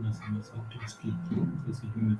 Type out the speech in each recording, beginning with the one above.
nasema sauti usikiki. Sasa sijui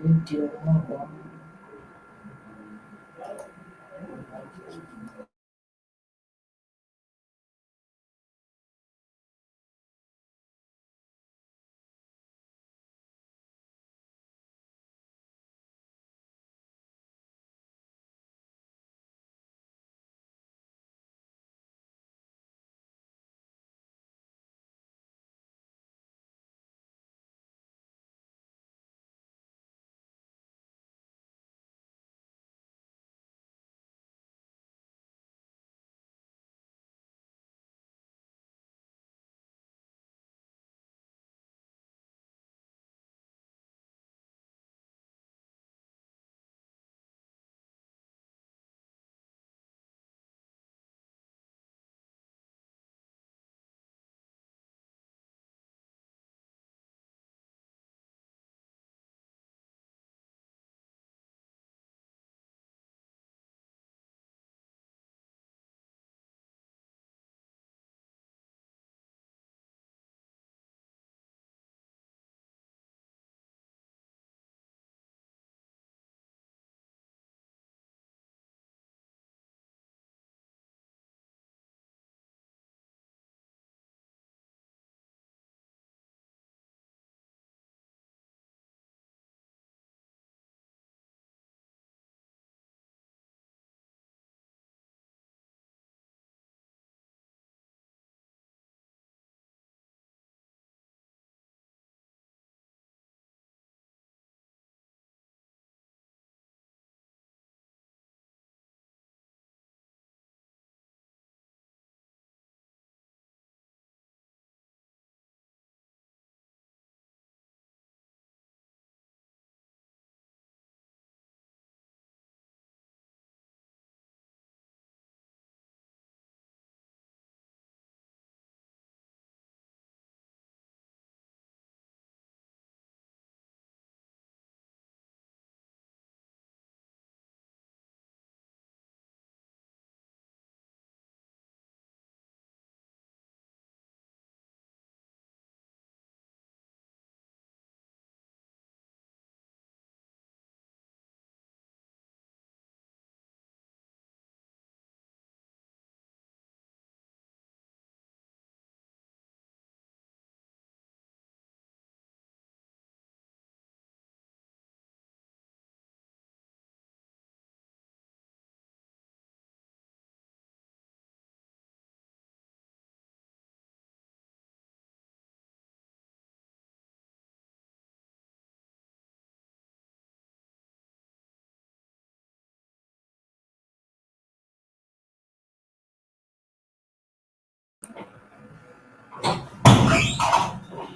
Video.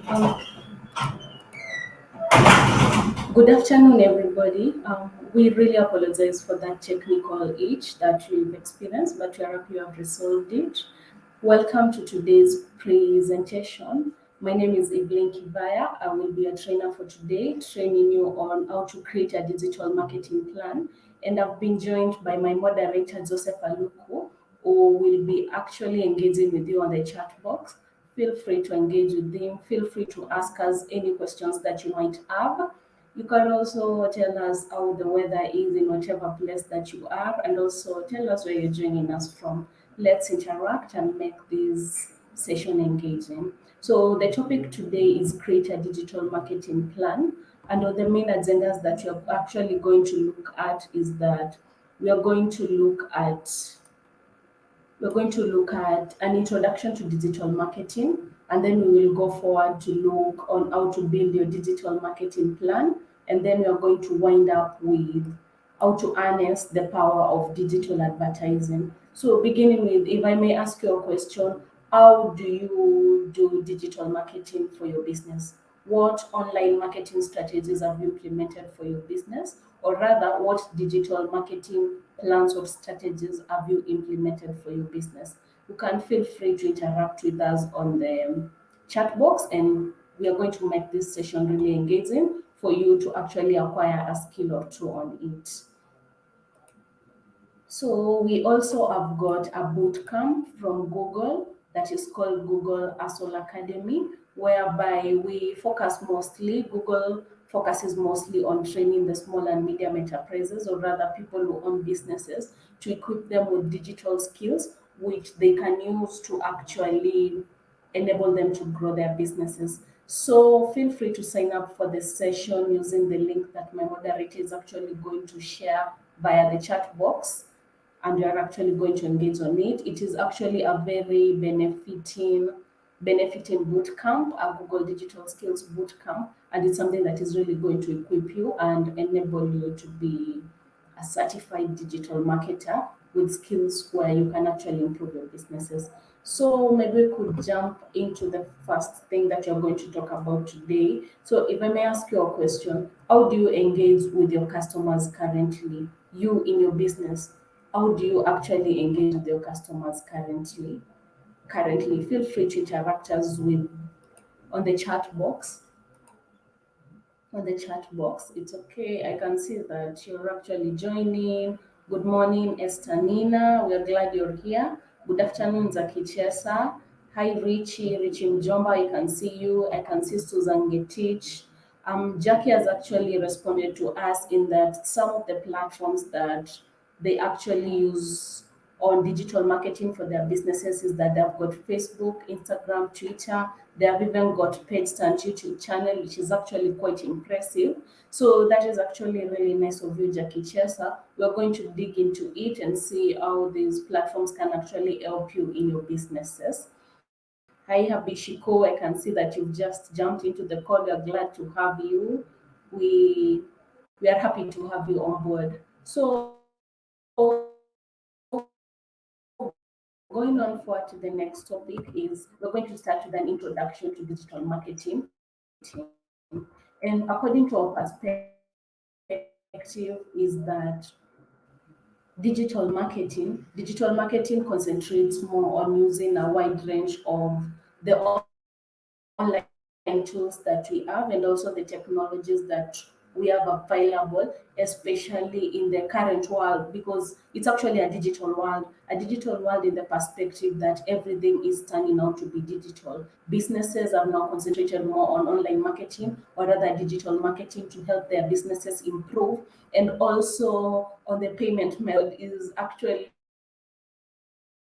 Um, Good afternoon, everybody. We really apologize for that technical itch that we've experienced, but we are happy you have resolved it. Welcome to today's presentation. My name is Evelyn Kibaya. I will be a trainer for today, training you on how to create a digital marketing plan. And I've been joined by my moderator, Joseph Aluku, who will be actually engaging with you on the chat box. Feel free to engage with him. Feel free to ask us any questions that you might have. You can also tell us how the weather is in whatever place that you are, and also tell us where you're joining us from. Let's interact and make this session engaging. So, the topic today is create a digital marketing plan. And one of the main agendas that you're actually going to look at is that we are going to look at We're going to look at an introduction to digital marketing, and then we will go forward to look on how to build your digital marketing plan, and then we are going to wind up with how to harness the power of digital advertising. So, beginning with, if I may ask you a question, how do you do digital marketing for your business? What online marketing strategies have you implemented for your business? Or rather, what digital marketing plans or strategies have you implemented for your business? You can feel free to interact with us on the chat box, and we are going to make this session really engaging for you to actually acquire a skill or two on it. So we also have got a boot camp from Google that is called Google Asol Academy, whereby Google focuses mostly on training the small and medium enterprises, or rather people who own businesses, to equip them with digital skills which they can use to actually enable them to grow their businesses. So feel free to sign up for the session using the link that my moderator is actually going to share via the chat box, and you are actually going to engage on it. It is actually a very benefiting boot camp, a Google Digital Skills boot camp, and it's something that is really going to equip you and enable you to be a certified digital marketer with skills where you can actually improve your businesses. So maybe we could jump into the first thing that you're going to talk about today. So if I may ask you a question, how do you engage with your customers currently? You in your business, how do you actually engage with your customers currently? Currently, feel free to interact us with on the chat box on the chat box. It's okay. I can see that you're actually joining. Good morning, Esther Nina. We're glad you're here. Good afternoon, Zaki Chesa. Hi, Richie. Richie Mjomba, I can see you. I can see Susan Getich. Jackie has actually responded to us in that some of the platforms that they actually use on digital marketing for their businesses is that they've got Facebook, Instagram, Twitter. They have even got paid and YouTube channel, which is actually quite impressive. So that is actually really nice of you, Jackie Chesa. We're going to dig into it and see how these platforms can actually help you in your businesses. Hi, Habishiko. I can see that you've just jumped into the call. We're glad to have you. We we are happy to have you on board. So going on forward to the next topic is we're going to start with an introduction to digital marketing. And according to our perspective, is that digital marketing concentrates more on using a wide range of the online tools that we have and also the technologies that we have available, especially in the current world, because it's actually a digital world in the perspective that everything is turning out to be digital. Businesses have now concentrated more on online marketing or other digital marketing to help their businesses improve. And also on the payment method is actually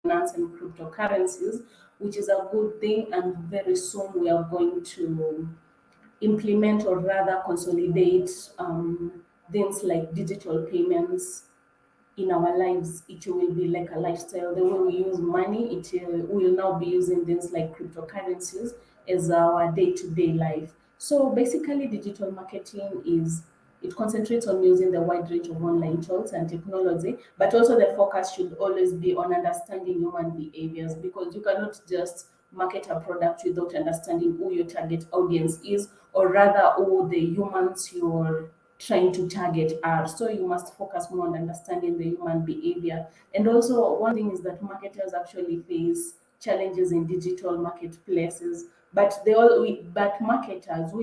finance and cryptocurrencies, which is a good thing. And very soon we are going to implement or rather consolidate things like digital payments in our lives. It will be like a lifestyle. The way we use money, we will now be using things like cryptocurrencies as our day-to-day life. So basically, digital marketing is it concentrates on using the wide range of online tools and technology, but also the focus should always be on understanding human behaviors, because you cannot just market a product without understanding who your target audience is, or rather who the humans you're trying to target are. So you must focus more on understanding the human behavior. And also, one thing is that marketers actually face challenges in digital marketplaces, but we as marketers,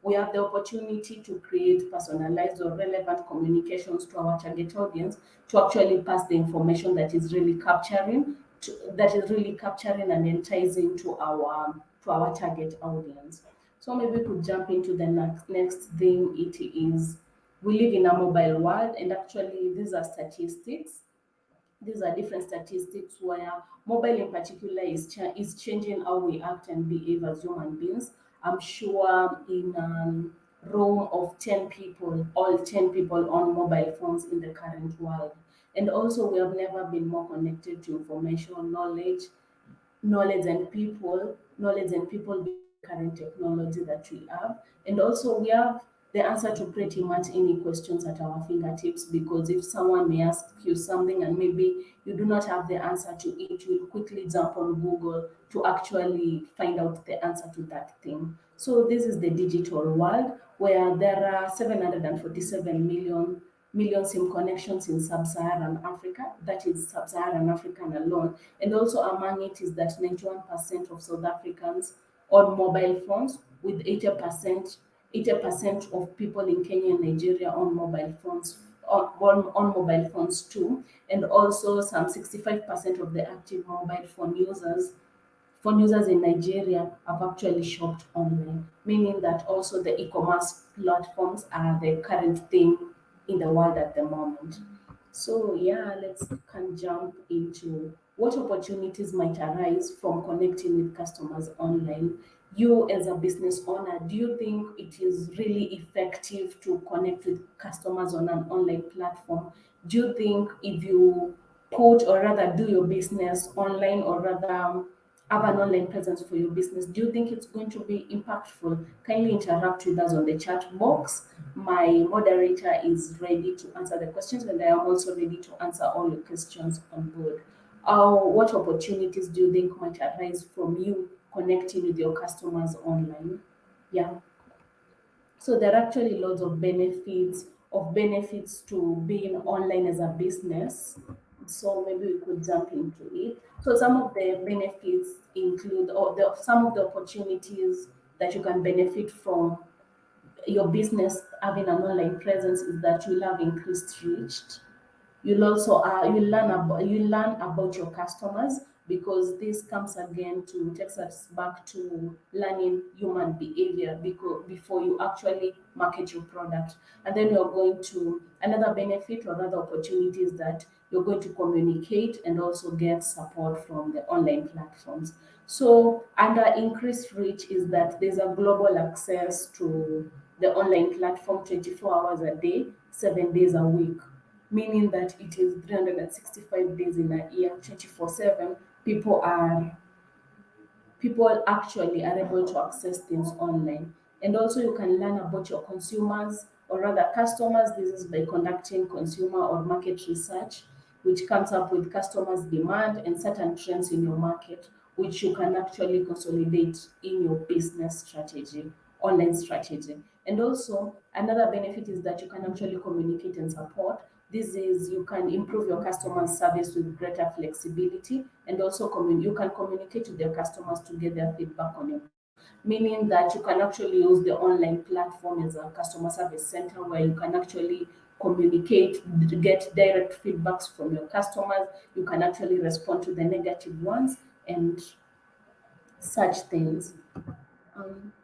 we have the opportunity to create personalized or relevant communications to our target audience to actually pass the information that is really capturing and enticing to our target audience. So maybe we could jump into the next thing. It is we live in a mobile world, and actually these are statistics. These are different statistics where mobile in particular is changing how we act and behave as human beings. I'm sure in room of 10 people, all 10 people on mobile phones in the current world. And also, we have never been more connected to information, knowledge and people being the current technology that we have. And also, we have the answer to pretty much any questions at our fingertips, because if someone may ask you something and maybe you do not have the answer to it, you'll quickly jump on Google to actually find out the answer to that thing. So this is the digital world where there are 747 million SIM connections in sub-Saharan Africa. That is sub-Saharan African alone. And also among it is that 91% of South Africans on mobile phones, with 80% of people in Kenya and Nigeria on mobile phones, on mobile phones too. And also some 65% of the active mobile phone users in Nigeria have actually shopped online, meaning that also the e-commerce platforms are the current thing in the world at the moment. So yeah, let's can jump into what opportunities might arise from connecting with customers online. You as a business owner, do you think it is really effective to connect with customers on an online platform? Do you think if you put or rather do your business online or rather have an online presence for your business, do you think it's going to be impactful? Kindly interact with us on the chat box. My moderator is ready to answer the questions, and I am also ready to answer all your questions on board. What opportunities do you think might arise from you connecting with your customers online? Yeah. So there are actually lots of benefits to being online as a business. So maybe we could jump into it. So some of the benefits include, or some of the opportunities that you can benefit from your business having an online presence is that you'll have increased reach. You learn about your customers, because this comes again to takes us back to learning human behavior before you actually market your product. And then you're going to another benefit or other opportunity is that you're going to communicate and also get support from the online platforms. So under increased reach is that there's a global access to the online platform 24 hours a day, 7 days a week, meaning that it is 365 days in a year, 24/7. People actually are able to access things online. And also you can learn about your consumers or rather customers. This is by conducting consumer or market research, which comes up with customers' demand and certain trends in your market, which you can actually consolidate in your business strategy, online strategy. And also another benefit is that you can actually communicate and support. This is you can improve your customer service with greater flexibility, and also you can communicate with your customers to get their feedback on your, meaning that you can actually use the online platform as a customer service center where you can actually communicate, get direct feedbacks from your customers. You can actually respond to the negative ones and such things.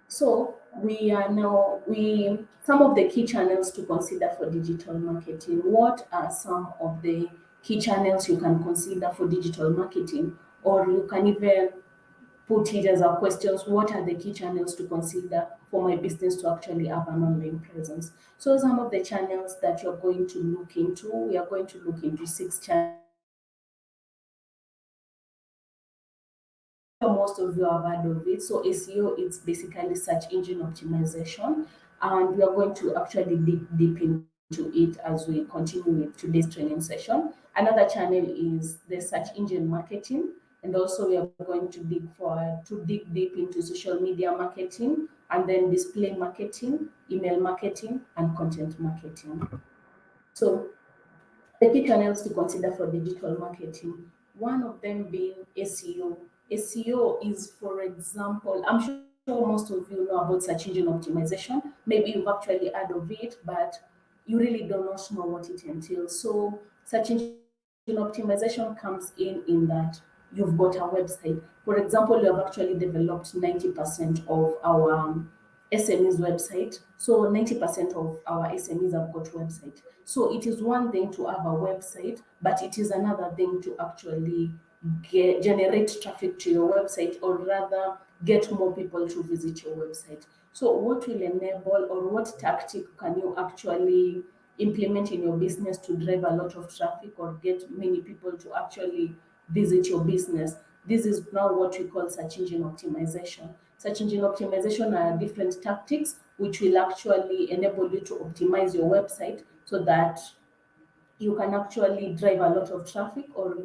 So we are now we some of the key channels to consider for digital marketing. What are some of the key channels you can consider for digital marketing? Or you can even put it as a questions, what are the key channels to consider for my business to actually have an online presence? So some of the channels that you're going to look into, we are going to look into 6 channels. Sure most of you have heard of it. So SEO is basically search engine optimization, and we are going to actually dig deep into it as we continue with today's training session. Another channel is the search engine marketing, and also we are going to dig deep into social media marketing, and then display marketing, email marketing, and content marketing. So the key channels to consider for digital marketing, one of them being SEO. SEO is, for example, I'm sure most of you know about search engine optimization. Maybe you've actually heard of it, but you really do not know what it entails. So, search engine optimization comes in that you've got a website. For example, we have actually developed 90% of our SMEs website. So 90% of our SMEs have got website. So it is one thing to have a website, but it is another thing to actually generate traffic to your website, or rather get more people to visit your website. So what will enable, or what tactic can you actually implement in your business to drive a lot of traffic or get many people to actually visit your business. This is now what we call search engine optimization. Search engine optimization are different tactics which will actually enable you to optimize your website so that you can actually drive a lot of traffic, or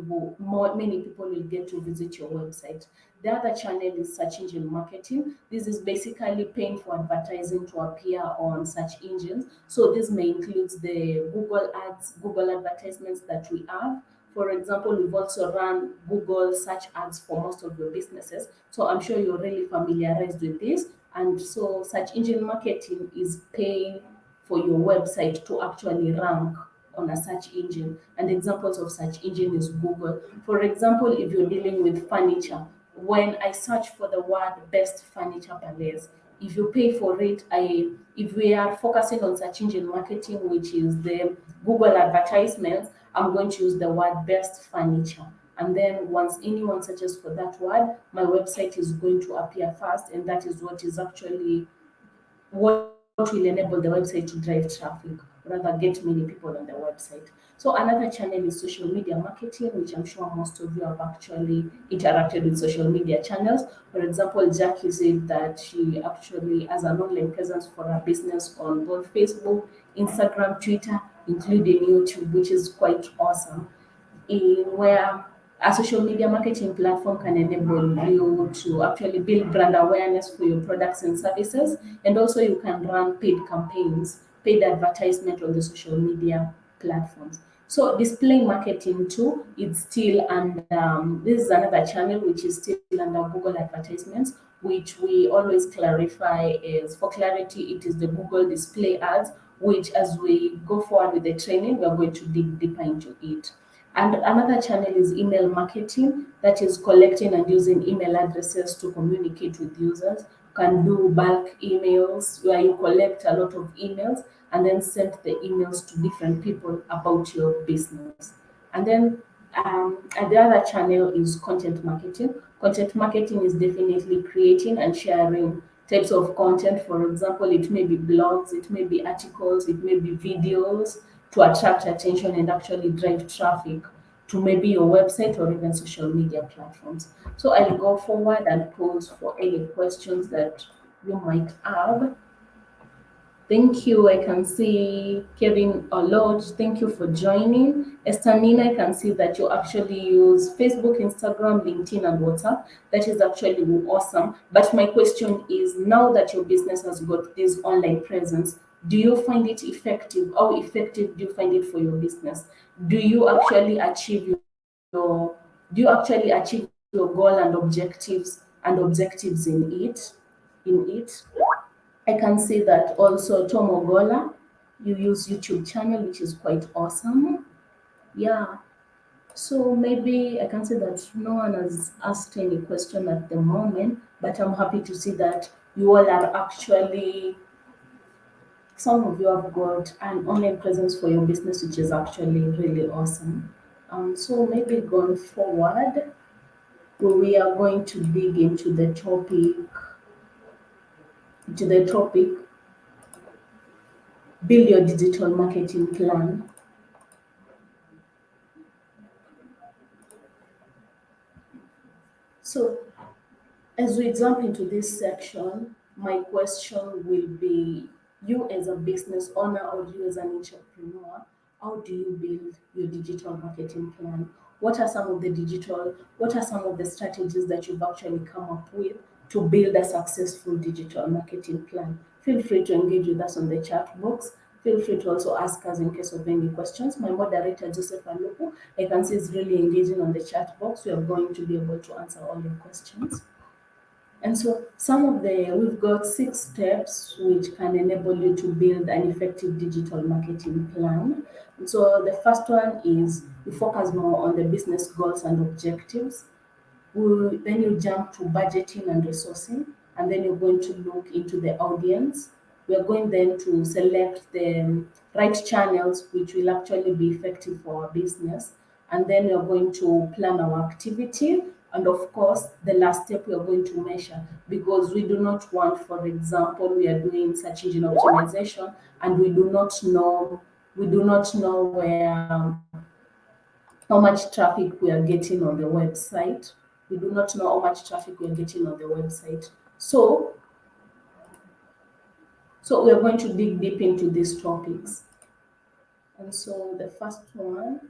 many people will get to visit your website. The other channel is search engine marketing. This is basically paying for advertising to appear on search engines. So this may include the Google ads, Google advertisements that we have. For example, we've also run Google search ads for most of your businesses. So I'm sure you're really familiarized with this. And so search engine marketing is paying for your website to actually rank on a search engine. And examples of search engine is Google. For example, if you're dealing with furniture, when I search for the word best furniture palace, if you pay for it, I if we are focusing on search engine marketing, which is the Google advertisements, I'm going to use the word best furniture. And then once anyone searches for that word, my website is going to appear first, and that is what is actually what will enable the website to drive traffic, rather get many people on the website. So another channel is social media marketing, which I'm sure most of you have actually interacted with social media channels. For example, Jackie said that she actually has an online presence for her business on both Facebook, Instagram, Twitter, including YouTube, which is quite awesome, in where a social media marketing platform can enable you to actually build brand awareness for your products and services. And also you can run paid campaigns, paid advertisement on the social media platforms. So display marketing too, it's still, and this is another channel which is still under Google advertisements, which we always clarify is, for clarity, it is the Google display ads, which as we go forward with the training, we are going to dig deeper into it. And another channel is email marketing, that is collecting and using email addresses to communicate with users. You can do bulk emails where you collect a lot of emails and then send the emails to different people about your business. And the other channel is content marketing. Content marketing is definitely creating and sharing types of content. For example, it may be blogs, it may be articles, it may be videos to attract attention and actually drive traffic to maybe your website or even social media platforms. So I'll go forward and pose for any questions that you might have. Thank you. I can see Kevin a lot. Thank you for joining. Estanina, I can see that you actually use Facebook, Instagram, LinkedIn, and WhatsApp. That is actually awesome. But my question is, now that your business has got this online presence, do you find it effective? How effective do you find it for your business? Do you actually achieve your do you actually achieve your goal and objectives in it? I can see that also Tom Ogola, you use YouTube channel, which is quite awesome. Yeah. So maybe I can say that no one has asked any question at the moment, but I'm happy to see that you all are actually, some of you have got an online presence for your business, which is actually really awesome. So maybe going forward, we are going to dig into the topic, build your digital marketing plan. So as we jump into this section, my question will be, you as a business owner or you as an entrepreneur, how do you build your digital marketing plan? What are some of the strategies that you've actually come up with to build a successful digital marketing plan? Feel free to engage with us on the chat box. Feel free to also ask us in case of any questions. My moderator, Joseph Aluku, I can see is really engaging on the chat box. We are going to be able to answer all your questions. And so we've got 6 steps which can enable you to build an effective digital marketing plan. And so the first one is you focus more on the business goals and objectives. Then you jump to budgeting and resourcing, and then you're going to look into the audience. We are going then to select the right channels which will actually be effective for our business, and then we are going to plan our activity. And of course, the last step we are going to measure, because we do not want, for example, we are doing search engine optimization and we do not know We do not know where how much traffic we are getting on the website. We do not know how much traffic we are getting on the website. So we are going to dig deep into these topics. And so the first one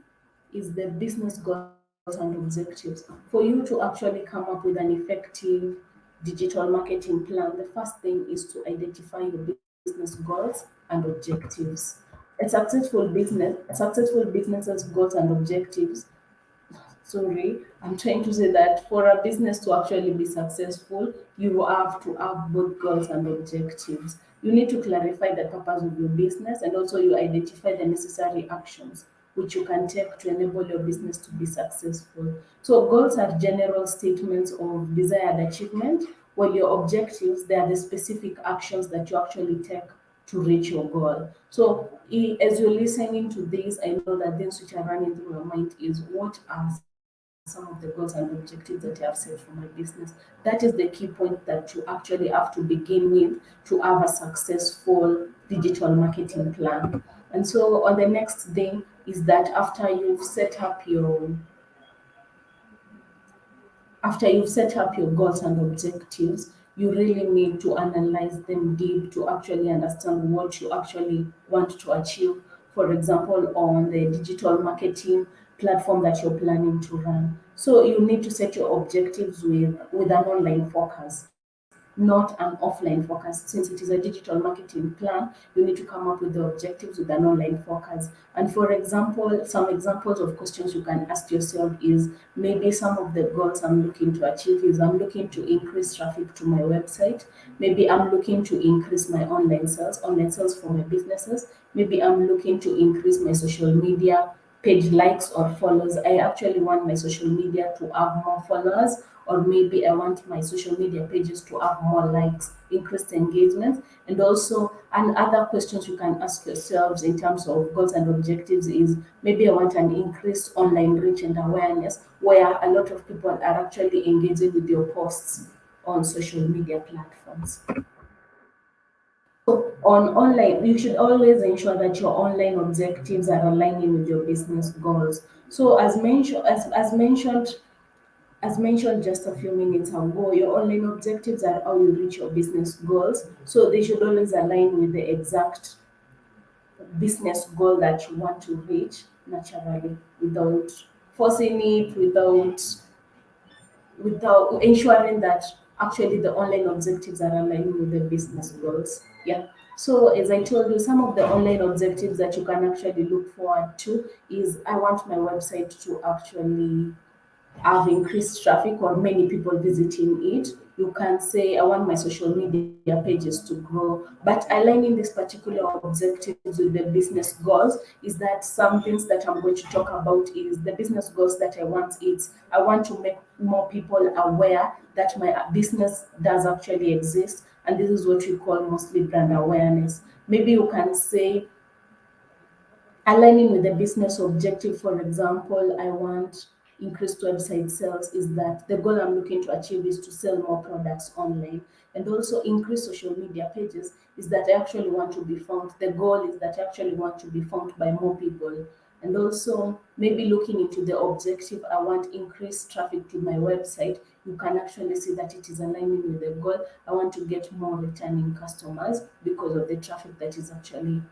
is the business goals and objectives. For you to actually come up with an effective digital marketing plan, the first thing is to identify your business goals and objectives. A successful business's goals and objectives, sorry, I'm trying to say that for a business to actually be successful, you have to have both goals and objectives. You need to clarify the purpose of your business, and also you identify the necessary actions which you can take to enable your business to be successful. So goals are general statements of desired achievement, while your objectives, they are the specific actions that you actually take to reach your goal. So as you're listening to this, I know that things which are running through your mind is, what are some of the goals and objectives that I have set for my business? That is the key point that you actually have to begin with to have a successful digital marketing plan. And so on the next thing is that after you've set up your goals and objectives, you really need to analyze them deep to actually understand what you actually want to achieve. For example, on the digital marketing platform that you're planning to run. So you need to set your objectives with an online focus, not an offline focus. Since it is a digital marketing plan, you need to come up with the objectives with an online focus. And for example, some examples of questions you can ask yourself is, maybe some of the goals I'm looking to achieve is, I'm looking to increase traffic to my website. Maybe I'm looking to increase my online sales for my businesses. Maybe I'm looking to increase my social media page likes or follows. I actually want my social media to have more followers, or maybe I want my social media pages to have more likes, increased engagement. And also, and other questions you can ask yourselves in terms of goals and objectives is, maybe I want an increased online reach and awareness, where a lot of people are actually engaging with your posts on social media platforms. So on online, you should always ensure that your online objectives are aligning with your business goals. So as mentioned just a few minutes ago, your online objectives are how you reach your business goals. So they should always align with the exact business goal that you want to reach naturally, without forcing it, without ensuring that actually the online objectives are aligning with the business goals. Yeah. So as I told you, some of the online objectives that you can actually look forward to is, I want my website to actually have increased traffic or many people visiting it. You can say, I want my social media pages to grow. But aligning these particular objectives with the business goals is that some things that I'm going to talk about is the business goals that I want. It's, I want to make more people aware that my business does actually exist. And this is what we call mostly brand awareness. Maybe you can say, aligning with the business objective, for example, I want increased website sales, is that the goal I'm looking to achieve is to sell more products online. And also increase social media pages is that I actually want to be found. The goal is that I actually want to be found by more people. And also maybe looking into the objective, I want increased traffic to my website. You can actually see that it is aligning with the goal. I want to get more returning customers because of the traffic that is actually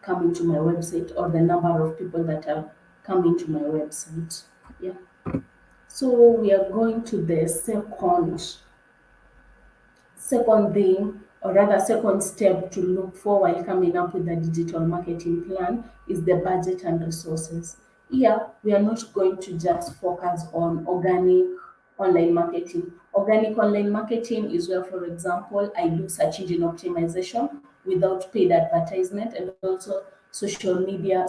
coming to my website, or the number of people that are coming to my website. Yeah. So we are going to the second thing, or rather second step to look for while coming up with a digital marketing plan, is the budget and resources. Here we are not going to just focus on organic online marketing. Organic online marketing is where, for example, I do search engine optimization without paid advertisement, and also social media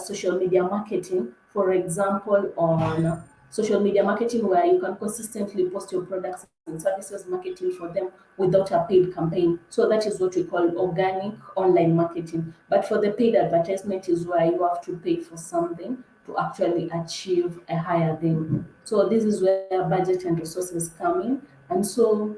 marketing, for example, on social media marketing, where you can consistently post your products and services, marketing for them without a paid campaign. So that is what we call organic online marketing. But for the paid advertisement is where you have to pay for something to actually achieve a higher thing. So this is where budget and resources come in. And so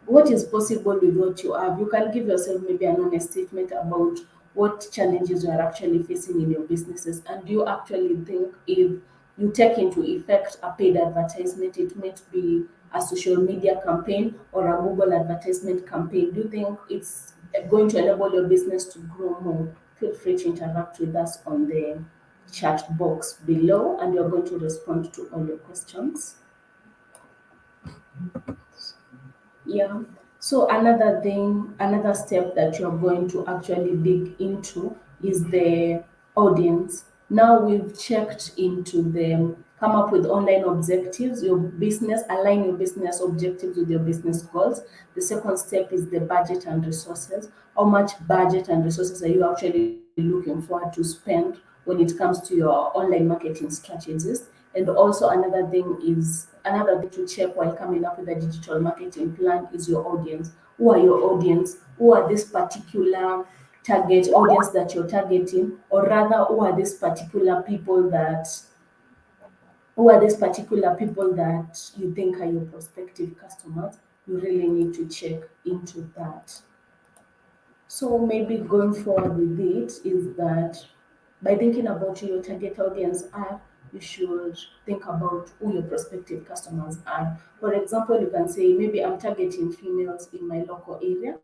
what is possible with what you have? You can give yourself maybe an honest statement about what challenges you are actually facing in your businesses, and do you actually think if you take into effect a paid advertisement, it might be a social media campaign or a Google advertisement campaign, do you think it's going to enable your business to grow more? Feel free to interact with us on the chat box below, and we're going to respond to all your questions. Yeah. So another thing, another step that you're going to actually dig into is the audience. Now we've checked into the come up with online objectives, your business, align your business objectives with your business goals. The second step is the budget and resources. How much budget and resources are you actually looking forward to spend when it comes to your online marketing strategies? And also another thing to check while coming up with a digital marketing plan is your audience. Who are your audience? Who are this particular target audience that you're targeting? Or rather, who are these particular people that you think are your prospective customers? You really need to check into that. So maybe going forward with it is that by thinking about who your target audience are, you should think about who your prospective customers are. For example, you can say maybe I'm targeting females in my local area.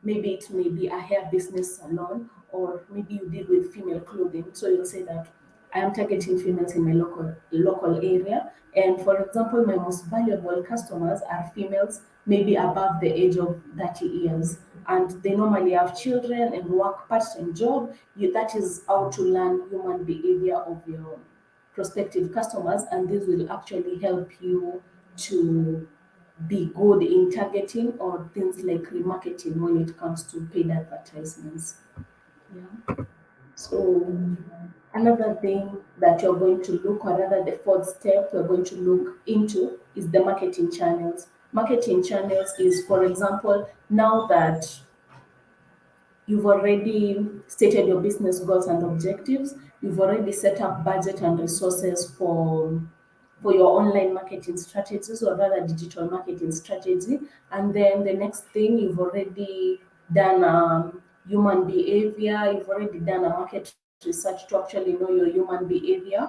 Maybe it may be a hair business salon, or maybe you deal with female clothing. So you'll say that I am targeting females in my local area. And for example, my most valuable customers are females maybe above the age of 30 years. And they normally have children and work part-time job. That is how to learn human behavior of your prospective customers, and this will actually help you to be good in targeting or things like remarketing when it comes to paid advertisements. Yeah. So another thing that you're going to look, or rather the fourth step you're going to look into is the marketing channels. Marketing channels is, for example, now that you've already stated your business goals and objectives. You've already set up budget and resources for your online marketing strategies, or rather digital marketing strategy. And then the next thing, you've already done human behavior. You've already done a market research to actually know your human behavior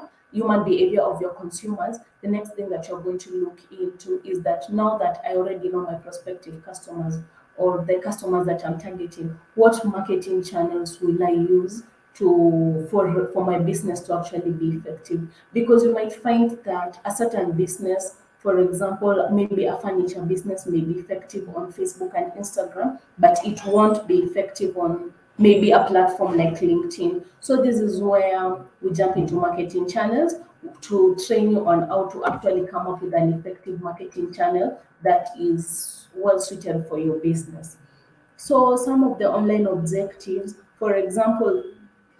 of your consumers. The next thing that you're going to look into is that now that I already know my prospective customers or the customers that I'm targeting, what marketing channels will I use to for my business to actually be effective? Because you might find that a certain business, for example, maybe a furniture business may be effective on Facebook and Instagram, but it won't be effective on maybe a platform like LinkedIn. So this is where we jump into marketing channels to train you on how to actually come up with an effective marketing channel that is well suited for your business. So some of the online objectives, for example,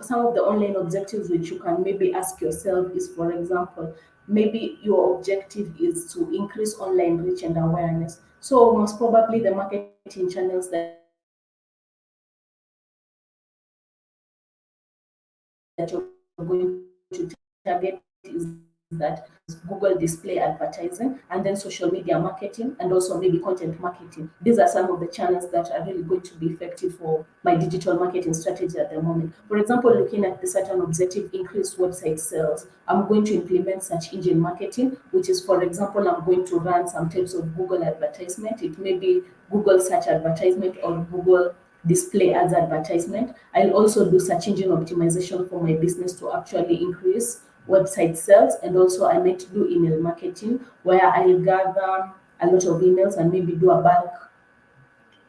some of the online objectives which you can maybe ask yourself is, for example, maybe your objective is to increase online reach and awareness. So most probably the marketing channels that you're going to target is that Google display advertising, and then social media marketing, and also maybe content marketing. These are some of the channels that are really going to be effective for my digital marketing strategy at the moment. For example, looking at the certain objective, increase website sales, I'm going to implement search engine marketing, which is, for example, I'm going to implement search engine marketing, which is, for example, I'm going to run some types of Google advertisement. It may be Google search advertisement or Google display ads advertisement. I'll also do search engine optimization for my business to actually increase website sales, and also I might do email marketing where I'll gather a lot of emails and maybe do a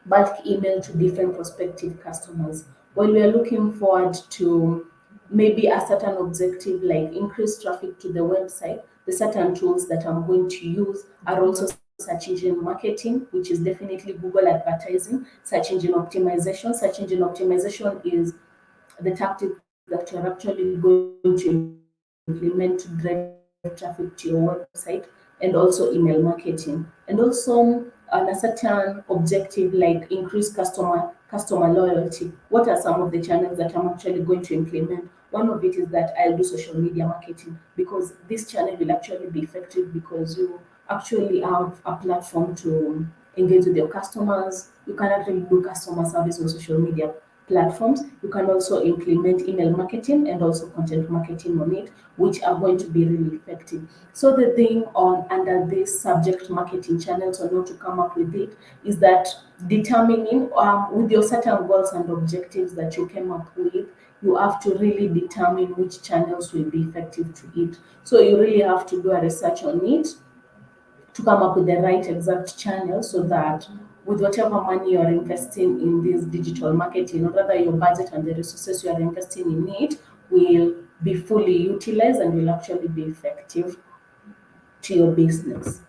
bulk email to different prospective customers. When we are looking forward to maybe a certain objective like increase traffic to the website, the certain tools that I'm going to use are also search engine marketing, which is definitely Google advertising, search engine optimization. Search engine optimization is the tactic that you're actually going to implement to drive traffic to your website, and also email marketing. And also on a certain objective like increase customer loyalty, what are some of the channels that I'm actually going to implement? One of it is that I'll do social media marketing, because this channel will actually be effective because you actually have a platform to engage with your customers. You can actually do customer service on social media platforms. You can also implement email marketing and also content marketing on it, which are going to be really effective. So the thing on under this subject marketing channels or not to come up with it is that determining with your certain goals and objectives that you came up with, you have to really determine which channels will be effective to it. So you really have to do a research on it to come up with the right exact channel so that with whatever money you are investing in this digital marketing, or rather your budget and the resources you are investing in it will be fully utilized and will actually be effective to your business.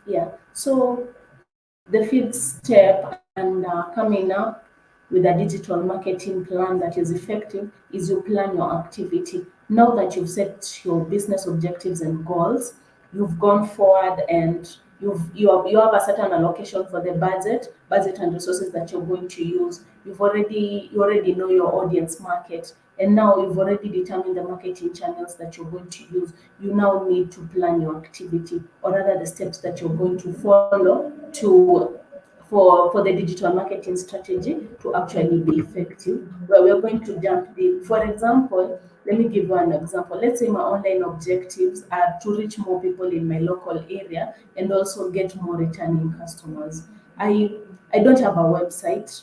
Yeah. So the fifth step and coming up with a digital marketing plan that is effective is you plan your activity. Now that you've set your business objectives and goals, you've gone forward and you have a certain allocation for the budget and resources that you're going to use. You already know your audience market, and now you've already determined the marketing channels that you're going to use. You now need to plan your activity, or rather the steps that you're going to follow to for the digital marketing strategy to actually be effective. Where we're going to jump deep. For example, let me give you an example. Let's say my online objectives are to reach more people in my local area and also get more returning customers. I I don't have a website.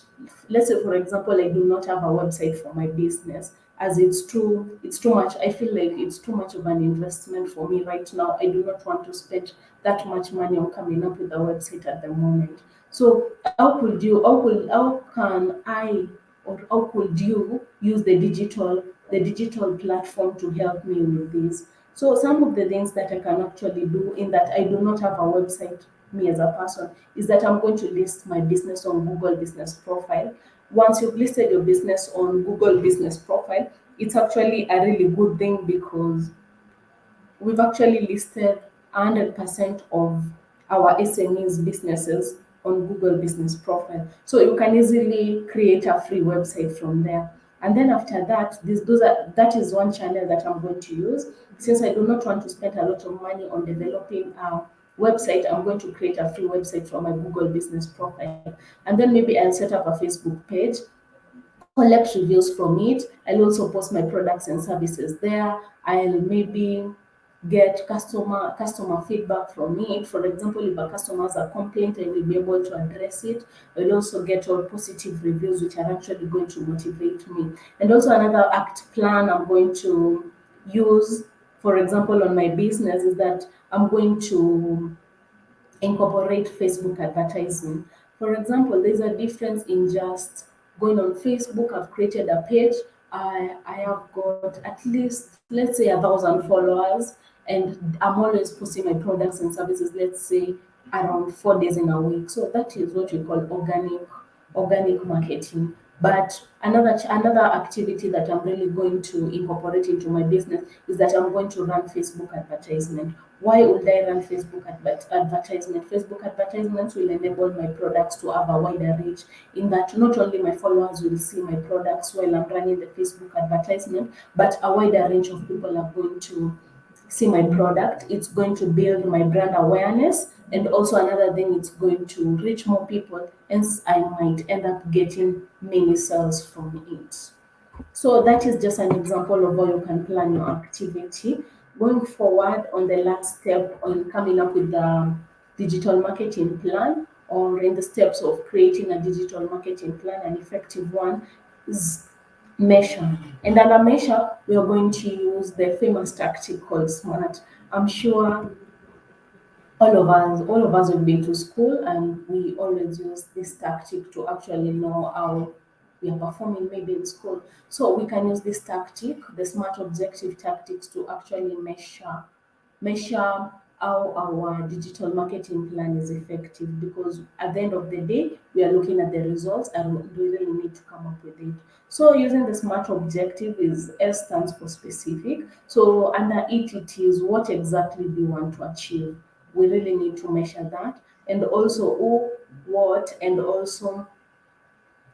Let's say, for example, I do not have a website for my business, as it's too much. I feel like it's too much of an investment for me right now. I do not want to spend that much money on coming up with a website at the moment. So how can I, or how could you use the digital platform to help me with this? So some of the things that I can actually do in that I do not have a website, me as a person, is that I'm going to list my business on Google Business Profile. Once you've listed your business on Google Business Profile, it's actually a really good thing because we've actually listed 100% of our SMEs businesses on Google Business Profile. So you can easily create a free website from there. And then after that, that is one channel that I'm going to use. Since I do not want to spend a lot of money on developing a website, I'm going to create a free website for my Google Business Profile. And then maybe I'll set up a Facebook page, collect reviews from it. I'll also post my products and services there. I'll maybe get customer feedback from it. For example, if a customer has a complaint, I will be able to address it. I'll also get all positive reviews, which are actually going to motivate me. And also another act plan I'm going to use, for example, on my business is that I'm going to incorporate Facebook advertising. For example, there's a difference in just going on Facebook. I've created a page. I have got at least, let's say, 1,000 followers, and I'm always posting my products and services, let's say, around 4 days in a week. So that is what we call organic marketing. But another activity that I'm really going to incorporate into my business is that I'm going to run Facebook advertisement. Why would I run Facebook advertisement? Facebook advertisements will enable my products to have a wider reach, in that not only my followers will see my products while I'm running the Facebook advertisement, but a wider range of people are going to see my product. It's going to build my brand awareness, and also another thing, it's going to reach more people, hence I might end up getting many sales from it. So that is just an example of how you can plan your activity. Going forward on the last step on coming up with the digital marketing plan, or in the steps of creating a digital marketing plan, an effective one, is measure. And under measure, we are going to use the famous tactic called SMART. I'm sure all of us have been to school, and we always use this tactic to actually know how we are performing maybe in school. So we can use this tactic, the SMART objective tactics, to actually measure how our digital marketing plan is effective, because at the end of the day we are looking at the results and we really need to come up with it. So using the SMART objective, is S stands for specific. So under it is what exactly do you want to achieve. We really need to measure that, and also who, what, and also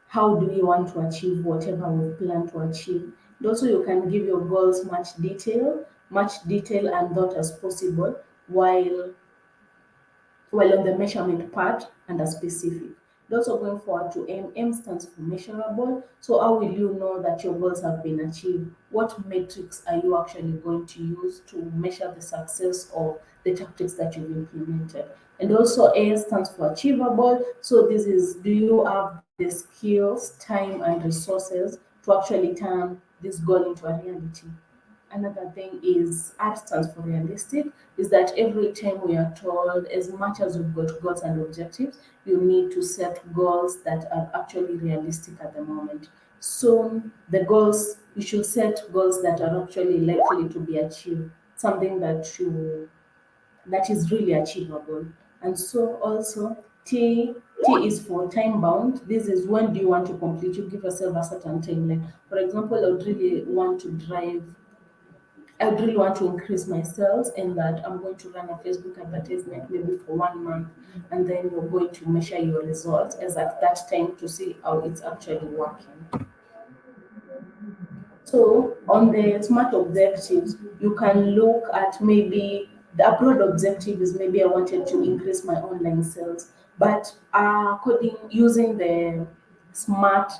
how do we want to achieve whatever we plan to achieve. And also you can give your goals much detail and thought as possible, while on the measurement part and a specific. And also going forward to M, M stands for measurable. So how will you know that your goals have been achieved? What metrics are you actually going to use to measure the success of the tactics that you've implemented? And also A stands for achievable. So this is, do you have the skills, time, and resources to actually turn this goal into a reality? Another thing is R stands for realistic, is that every time we are told, as much as we've got goals and objectives, you need to set goals that are actually realistic at the moment. So the goals, you should set goals that are actually likely to be achieved, something that is really achievable. And so also T is for time bound. This is when do you want to complete? You give yourself a certain time. Like for example, I would really want to increase my sales and that I'm going to run a Facebook advertisement maybe for 1 month, and then you're going to measure your results as at that time to see how it's actually working. So on the smart objectives, you can look at maybe the broad objective is maybe I wanted to increase my online sales, but according using the smart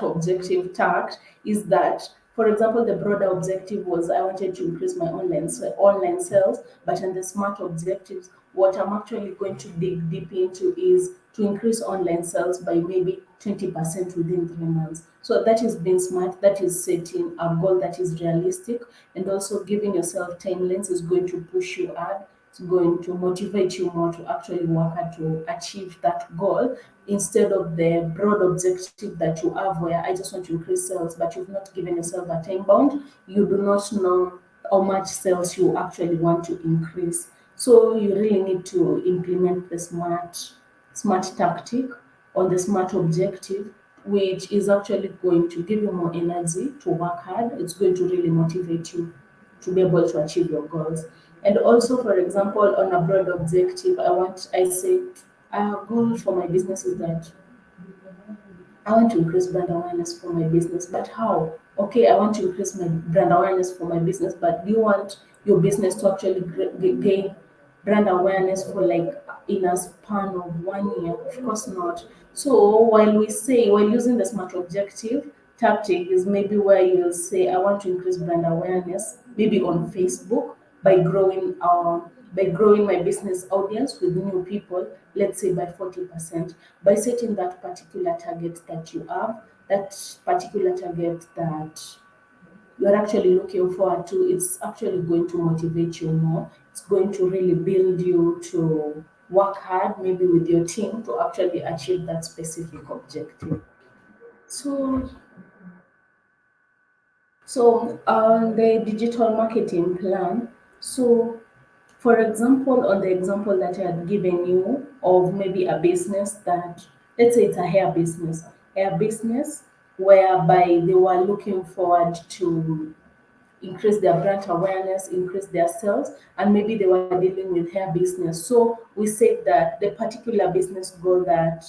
objective tagged is that, for example, the broader objective was I wanted to increase my online sales, but in the smart objectives, what I'm actually going to dig deep into is to increase online sales by maybe 20% within 3 months. So that is being smart, that is setting a goal that is realistic, and also giving yourself timelines is going to push you hard. It's going to motivate you more to actually work hard to achieve that goal instead of the broad objective that you have where I just want to increase sales, but you've not given yourself a time bound. You do not know how much sales you actually want to increase. So you really need to implement the smart tactic on the smart objective, which is actually going to give you more energy to work hard. It's going to really motivate you to be able to achieve your goals. And also, for example, on a broad objective, I say, a goal for my business is that I want to increase brand awareness for my business, but how? Okay, I want to increase my brand awareness for my business, but do you want your business to actually gain brand awareness for like in a span of 1 year? Of course not. So while using the smart objective tactic is maybe where you'll say, I want to increase brand awareness, maybe on Facebook by growing my business audience with new people, let's say by 40%, by setting that particular target that you have, that particular target that you're actually looking forward to, it's actually going to motivate you more. It's going to really build you to work hard, maybe with your team, to actually achieve that specific objective. So, so on the digital marketing plan, so for example, on the example that I had given you of maybe a business that, let's say it's a hair business whereby they were looking forward to increase their brand awareness, increase their sales, and maybe they were dealing with hair business. So we said that the particular business goal that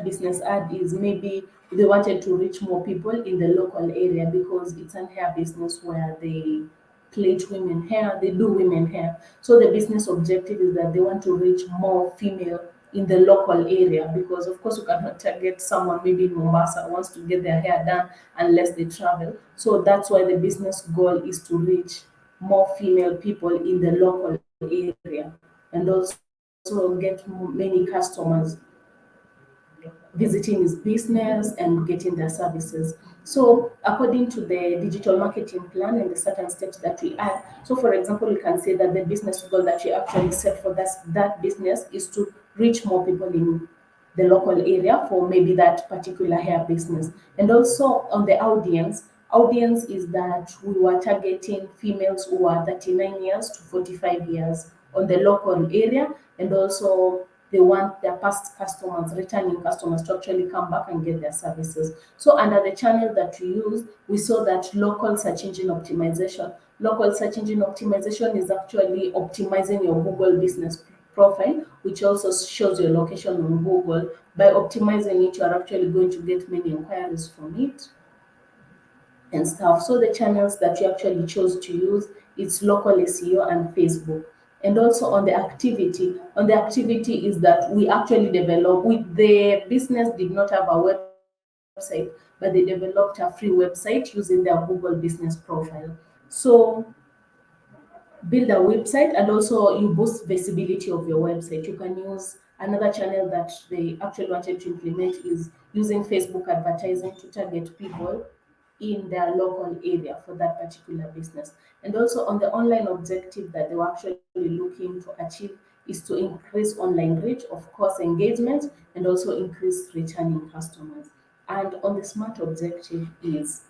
business had is maybe they wanted to reach more people in the local area because it's an hair business where they plait women hair, they do women hair. So the business objective is that they want to reach more female in the local area because of course you cannot target someone maybe in Mombasa wants to get their hair done unless they travel. So that's why the business goal is to reach more female people in the local area and also get many customers visiting his business and getting their services. So, according to the digital marketing plan and the certain steps that we add, so for example, we can say that the business goal that we actually set for that business is to reach more people in the local area for maybe that particular hair business. And also on the audience is that we were targeting females who are 39 years to 45 years on the local area, and also they want their past customers, returning customers, to actually come back and get their services. So under the channel that we use, we saw that local search engine optimization. Local search engine optimization is actually optimizing your Google business profile, which also shows your location on Google. By optimizing it, you are actually going to get many inquiries from it and stuff. So the channels that you actually chose to use, it's local SEO and Facebook. And also on the activity is that we actually develop, the business did not have a website, but they developed a free website using their Google Business Profile. So build a website, and also you boost visibility of your website. You can use another channel that they actually wanted to implement is using Facebook advertising to target people in their local area for that particular business. And also on the online objective that they were actually looking to achieve is to increase online reach, of course engagement, and also increase returning customers. And on the smart objective is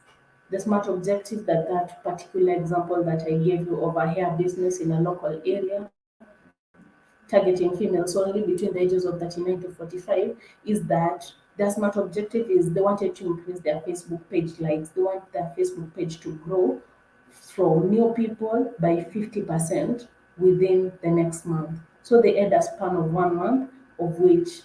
the smart objective that that particular example that I gave you of a hair business in a local area targeting females only between the ages of 39 to 45 is that their smart objective is they wanted to increase their Facebook page likes. They want their Facebook page to grow from new people by 50% within the next month. So they had a span of 1 month, of which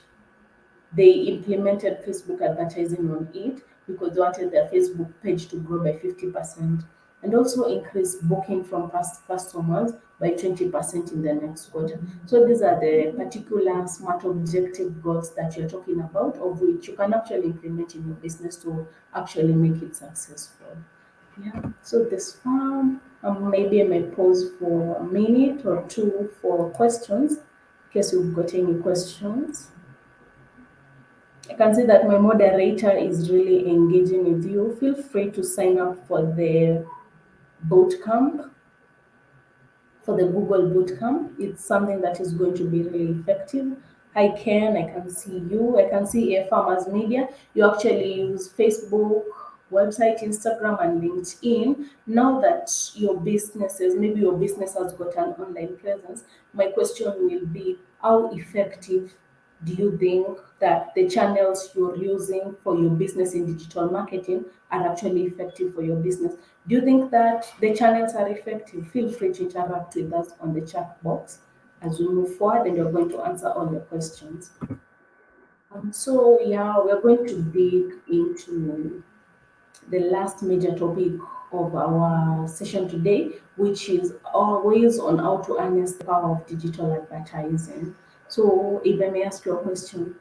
they implemented Facebook advertising on it because they wanted their Facebook page to grow by 50% and also increase booking from past customers by 20% in the next quarter. So these are the particular smart objective goals that you're talking about, of which you can actually implement in your business to actually make it successful. Yeah. So this far, maybe I may pause for a minute or two for questions in case you've got any questions. I can see that my moderator is really engaging with you. Feel free to sign up for the boot camp, for the Google Bootcamp. It's something that is going to be really effective. Hi Ken, I can see you. I can see AFR Mass Media. You actually use Facebook, website, Instagram, and LinkedIn. Now that your businesses, maybe your business has got an online presence, my question will be how effective do you think that the channels you're using for your business in digital marketing are actually effective for your business? Do you think that the channels are effective? Feel free to interact with us on the chat box as we move forward, and we're going to answer all your questions. So, yeah, we're going to dig into the last major topic of our session today, which is our ways on how to harness the power of digital advertising. So, if I may ask you a question,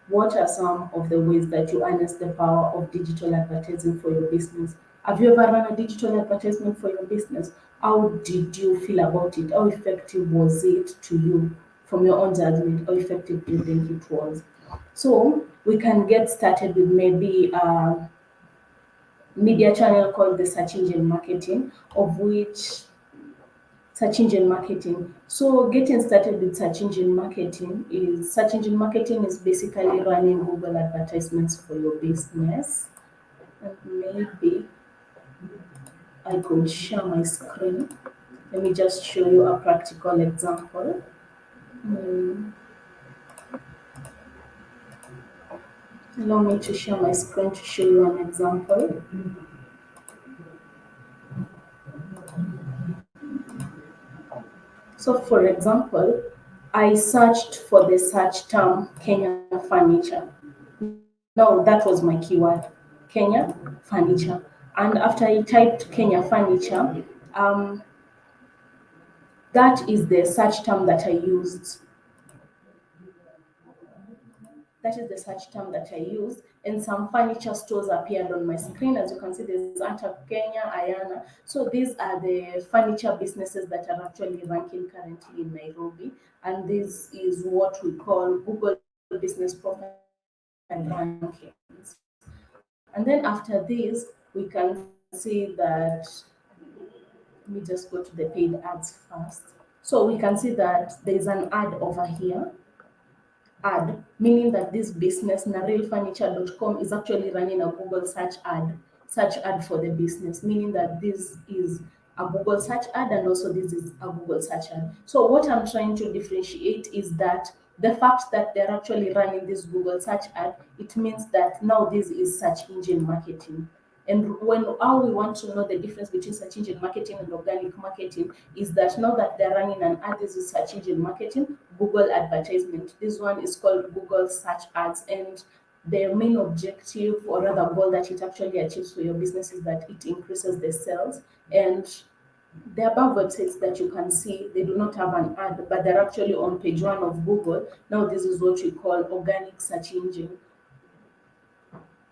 what are some of the ways that you harness the power of digital advertising for your business? Have you ever run a digital advertisement for your business? How did you feel about it? How effective was it to you? From your own judgment, how effective do you think it was? So, we can get started with maybe media channel called the search engine marketing, of which search engine marketing. So getting started with search engine marketing is basically running Google advertisements for your business. And maybe I could share my screen. Let me just show you a practical example. Mm, Allow me to share my screen to show you an example. So, for example, I searched for the search term Kenya furniture. No, that was my keyword, Kenya furniture. And after I typed Kenya furniture, um, that is the search term that I used. That is the search term that I used, and some furniture stores appeared on my screen. As you can see, there's Anta Kenya, Ayana. So these are the furniture businesses that are actually ranking currently in Nairobi, and this is what we call Google Business Profile rankings. And then after this, we can see that, let me just go to the paid ads first. So we can see that there's an ad over here, ad, meaning that this business, narilfurniture.com, is actually running a Google search ad for the business, meaning that this is a Google search ad and also this is a Google search ad. So what I'm trying to differentiate is that the fact that they're actually running this Google search ad, it means that now this is search engine marketing. And when how we want to know the difference between search engine marketing and organic marketing is that now that they're running an ad, this is search engine marketing, Google advertisement. This one is called Google search ads, and their main objective or rather goal that it actually achieves for your business is that it increases the sales and The above websites that you can see, they do not have an ad, but they're actually on page one of Google. Now, this is what we call organic search engine.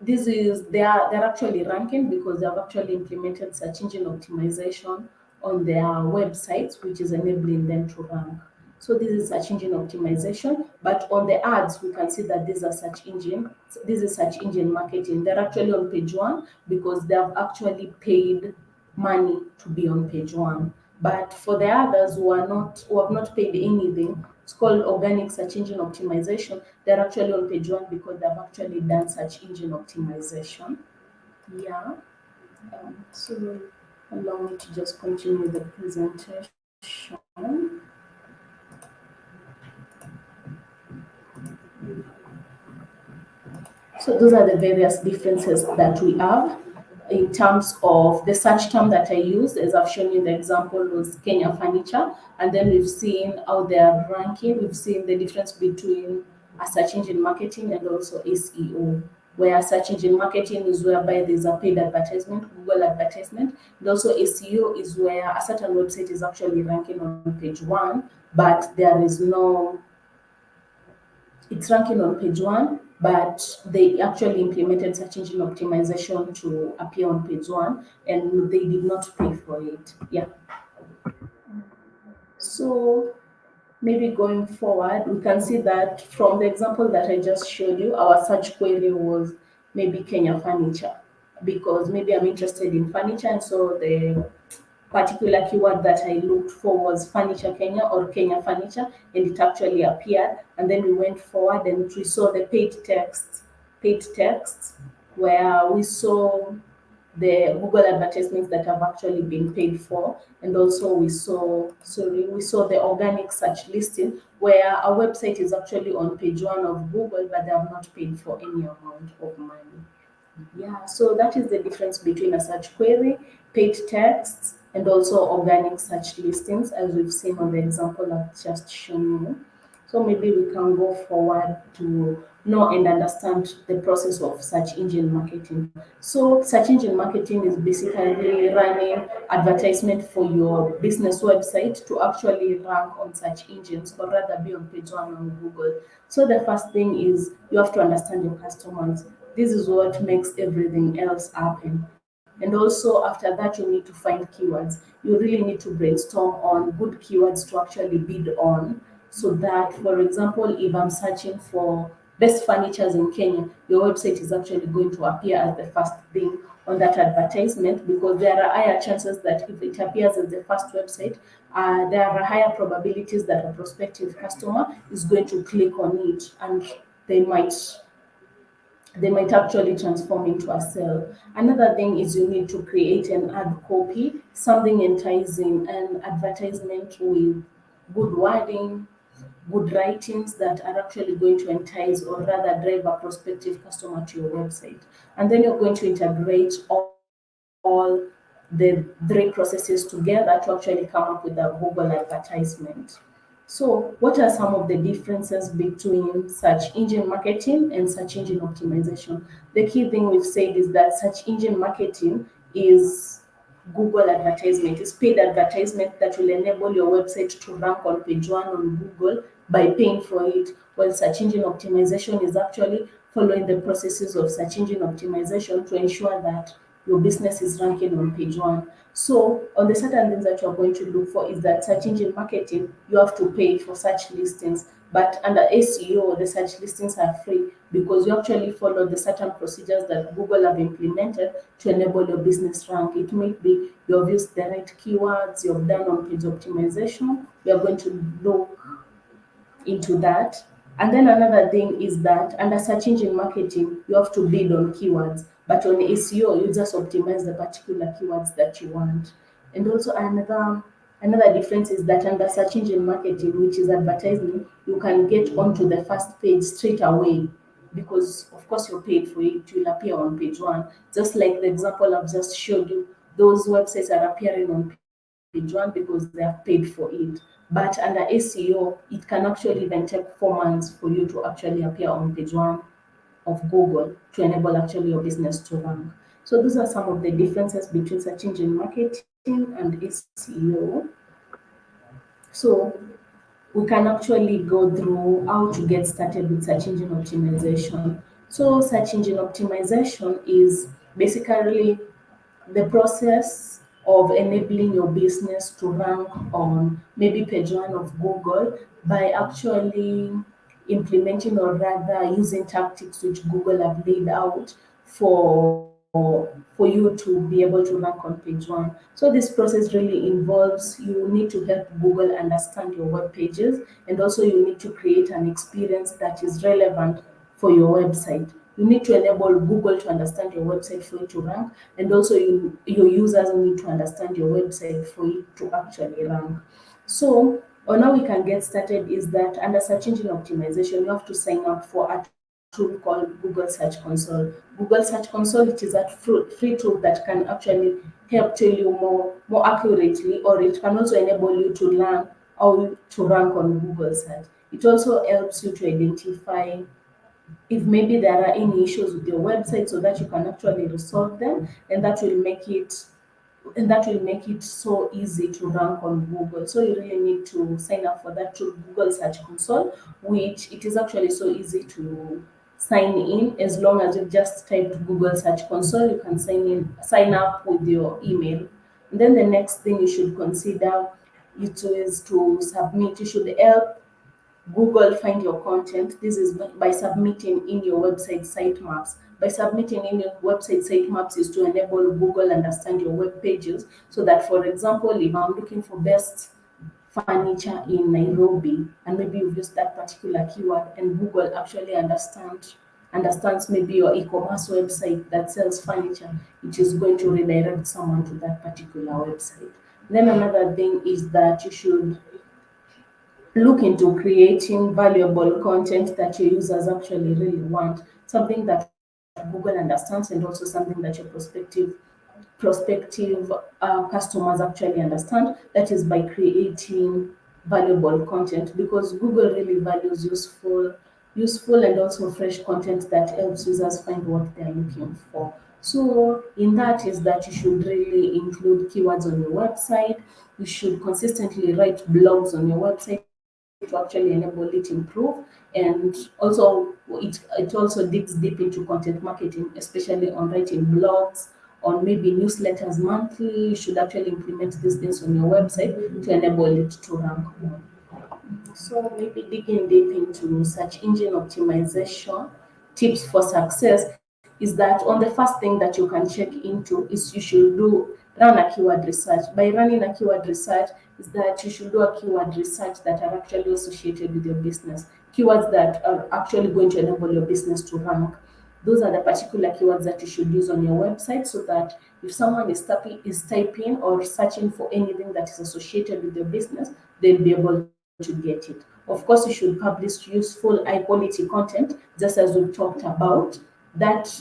This is they're actually ranking because they've actually implemented search engine optimization on their websites, which is enabling them to rank. So this is search engine optimization, but on the ads we can see that these are search engine. This is search engine marketing. They're actually on page one because they have actually paid money to be on page one. But for the others who have not paid anything, it's called organic search engine optimization. They're actually on page one because they've actually done search engine optimization. Yeah. So allow me to just continue the presentation. So those are the various differences that we have in terms of the search term that I used, as I've shown you the example was Kenya furniture, and then we've seen how they are ranking. We've seen the difference between a search engine marketing and also SEO, where search engine marketing is whereby there's a paid advertisement, Google advertisement, and also SEO is where a certain website is actually ranking on page one, but there is no it's ranking on page one, but they actually implemented search engine optimization to appear on page one, and they did not pay for it. Yeah. So maybe going forward, we can see that from the example that I just showed you, our search query was maybe Kenya furniture, because maybe I'm interested in furniture, and so the particular keyword that I looked for was furniture Kenya or Kenya furniture, and it actually appeared. And then we went forward and we saw the paid texts, where we saw the Google advertisements that have actually been paid for, and also we saw the organic search listing where our website is actually on page one of Google, but they have not paid for any amount of money. Yeah, so that is the difference between a search query, paid texts, and also organic search listings, as we've seen on the example I've just shown you. So maybe we can go forward to know and understand the process of search engine marketing. So search engine marketing is basically running advertisement for your business website to actually rank on search engines or rather be on page one on Google. So the first thing is you have to understand your customers. This is what makes everything else happen. And also, after that, you need to find keywords. You really need to brainstorm on good keywords to actually bid on. So that, for example, if I'm searching for best furnitures in Kenya, your website is actually going to appear as the first thing on that advertisement, because there are higher chances that if it appears as the first website, there are higher probabilities that a prospective customer is going to click on it, and they might they might actually transform into a sale. Another thing is you need to create an ad copy, something enticing, an advertisement with good wording, good writings that are actually going to entice or rather drive a prospective customer to your website. And then you're going to integrate all the three processes together to actually come up with a Google advertisement. So, what are some of the differences between search engine marketing and search engine optimization? The key thing we've said is that search engine marketing is Google advertisement, is paid advertisement that will enable your website to rank on page one on Google by paying for it, while search engine optimization is actually following the processes of search engine optimization to ensure that your business is ranking on page one. So, on the certain things that you're going to look for is that search engine marketing, you have to pay for search listings. But under SEO, the search listings are free because you actually follow the certain procedures that Google have implemented to enable your business rank. It may be you've used the right keywords, you've done on page optimization, you're going to look into that. And then another thing is that under search engine marketing, you have to bid on keywords, but on SEO, you just optimize the particular keywords that you want. And also another difference is that under search engine marketing, which is advertising, you can get onto the first page straight away because of course you're paid for it, it will appear on page one. Just like the example I've just showed you, those websites are appearing on page one because they have paid for it. But under SEO, it can actually even take 4 months for you to actually appear on page one of Google to enable actually your business to rank. So those are some of the differences between search engine marketing and SEO. So we can actually go through how to get started with search engine optimization. So search engine optimization is basically the process of enabling your business to rank on maybe page one of Google by actually implementing or rather using tactics which Google have laid out for you to be able to rank on page one. So this process really involves you need to help Google understand your web pages, and also you need to create an experience that is relevant for your website. You need to enable Google to understand your website for it to rank, and also your users need to understand your website for it to actually rank. So, on how we can get started is that under search engine optimization, you have to sign up for a tool called Google Search Console. Google Search Console, it is a free tool that can actually help tell you more accurately, or it can also enable you to learn how to rank on Google Search. It also helps you to identify if maybe there are any issues with your website so that you can actually resolve them, and that will make it so easy to rank on Google. So you really need to sign up for that through Google Search Console, which it is actually so easy to sign in. As long as you've just typed Google Search Console, you can sign up with your email. And then the next thing you should consider is to submit. You should help Google find your content. This is by submitting in your website sitemaps. By submitting in your website sitemaps is to enable Google understand your web pages, so that, for example, if I'm looking for best furniture in Nairobi, and maybe you've used that particular keyword, and Google actually understands maybe your e-commerce website that sells furniture, it is going to redirect someone to that particular website. Then another thing is that you should look into creating valuable content that your users actually really want, something that Google understands, and also something that your prospective customers actually understand. That is by creating valuable content, because Google really values useful and also fresh content that helps users find what they're looking for. So in that is that you should really include keywords on your website. You should consistently write blogs on your website to actually enable it improve. And also it also digs deep into content marketing, especially on writing blogs, on maybe newsletters monthly. You should actually implement these things on your website to enable it to rank more. So maybe digging deep into search engine optimization tips for success is that on the first thing that you can check into is you should run a keyword research. By running a keyword research is that you should do a keyword research that are actually associated with your business. Keywords that are actually going to enable your business to rank. Those are the particular keywords that you should use on your website, so that if someone is typing or searching for anything that is associated with your business, they'll be able to get it. Of course, you should publish useful, high quality content, just as we've talked about. That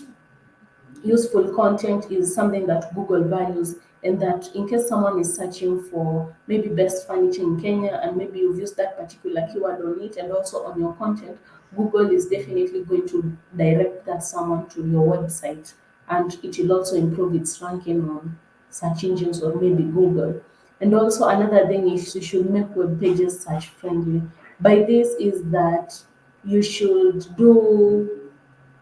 useful content is something that Google values, and that in case someone is searching for maybe best furniture in Kenya, and maybe you've used that particular keyword on it and also on your content, Google is definitely going to direct that someone to your website, and it will also improve its ranking on search engines or maybe Google. And also another thing is you should make web pages search friendly. By this is that you should do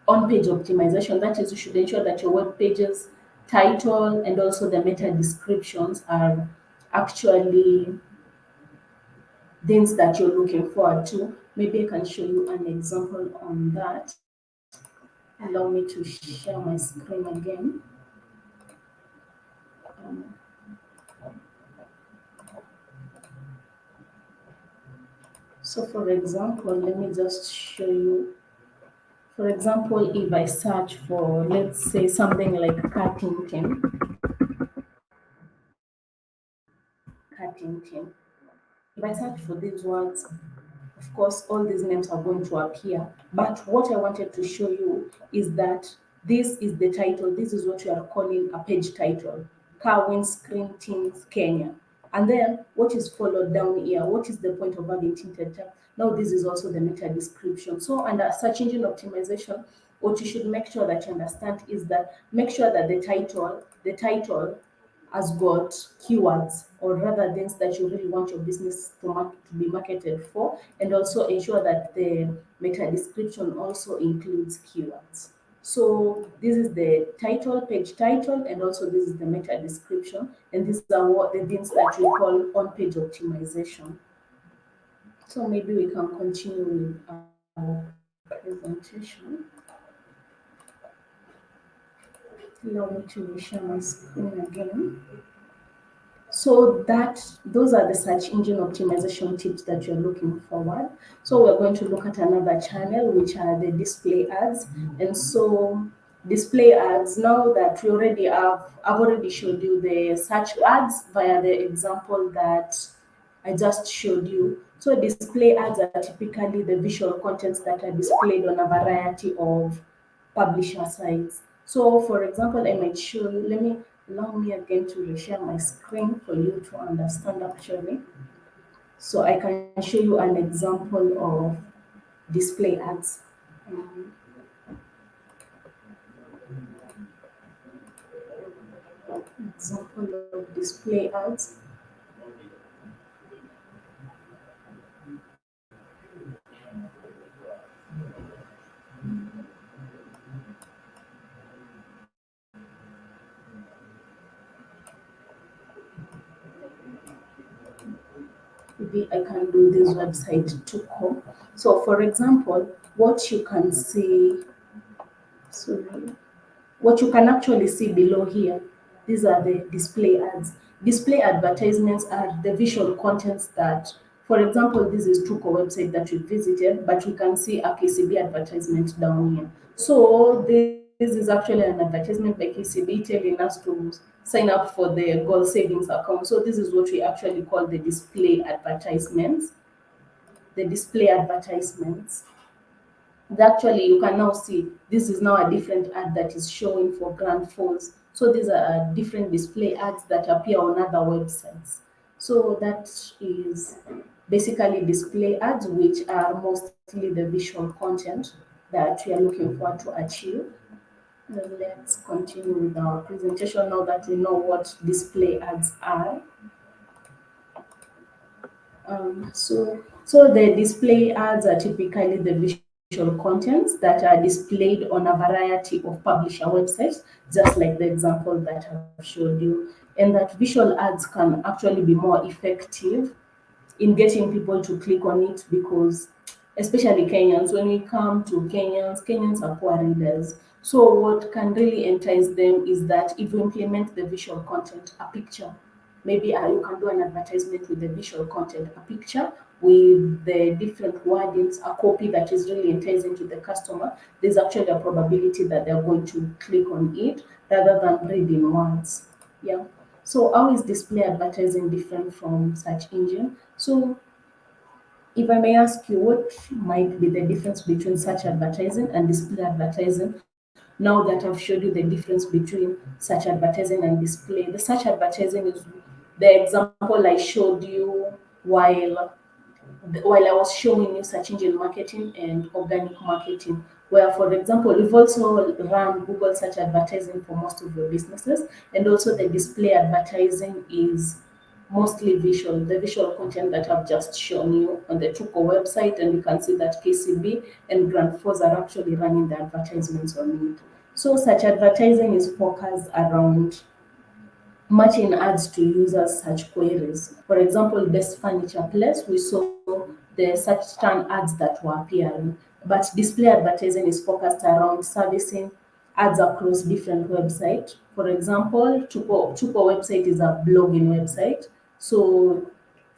on-page optimization. That is, you should ensure that your web pages title and also the meta descriptions are actually things that you're looking forward to. Maybe I can show you an example on that. Allow me to share my screen again. Um, so for example, let me just show you. For example, if I search for, let's say, something like Cuttington, Cuttington. If I search for these words, of course, all these names are going to appear. But what I wanted to show you is that this is the title. This is what we are calling a page title. Car windscreen tints Kenya. And then what is followed down here? What is the point of having tinted text? Now this is also the meta description. So under search engine optimization, what you should make sure that you understand is that make sure that the title has got keywords, or rather things that you really want your business to be marketed for, and also ensure that the meta description also includes keywords. So this is the title, page title, and also this is the meta description, and these are what the things that we call on-page optimization. So maybe we can continue with our presentation. Allow me to share my screen again. So that those are the search engine optimization tips that you're looking forward. So we're going to look at another channel, which are the display ads. And so display ads, now that we already have, I've already showed you the search ads via the example that I just showed you. So display ads are typically the visual contents that are displayed on a variety of publisher sites. So for example, I might show you, let me allow me again to reshare my screen for you to understand actually. So I can show you an example of display ads. Um, Example of display ads. Maybe I can do this website to call. So for example, what you can see, sorry, what you can actually see below here, these are the display ads. Display advertisements are the visual contents that, for example, this is Tuko website that we visited, but we can see a KCB advertisement down here. So this is actually an advertisement by KCB telling us to sign up for the gold savings account. So this is what we actually call the display advertisements. The display advertisements. Actually, you can now see this is now a different ad that is showing for Grand Falls. So these are different display ads that appear on other websites. So that is basically display ads, which are mostly the visual content that we are looking for to achieve. Let's continue with our presentation now that we know what display ads are. So the display ads are typically the visual contents that are displayed on a variety of publisher websites, just like the example that I've showed you. And that visual ads can actually be more effective in getting people to click on it because especially Kenyans, when we come to Kenyans are poor readers. So what can really entice them is that if you implement the visual content, a picture, maybe you can do an advertisement with the visual content, a picture with the different wordings, a copy that is really enticing to the customer, there's actually a probability that they're going to click on it rather than reading words. Yeah. So how is display advertising different from search engine? So if I may ask you, what might be the difference between search advertising and display advertising? Now that I've showed you the difference between search advertising and display, the search advertising is the example I showed you while I was showing you search engine marketing and organic marketing, where, for example, we've also run Google search advertising for most of your businesses, and also the display advertising is mostly visual, the visual content that I've just shown you on the Tuko website, and you can see that KCB and Grand Force are actually running the advertisements on it. So such advertising is focused around matching ads to users' search queries. For example, best furniture place, we saw the search term ads that were appearing. But display advertising is focused around servicing ads across different websites. For example, Tuko website is a blogging website. So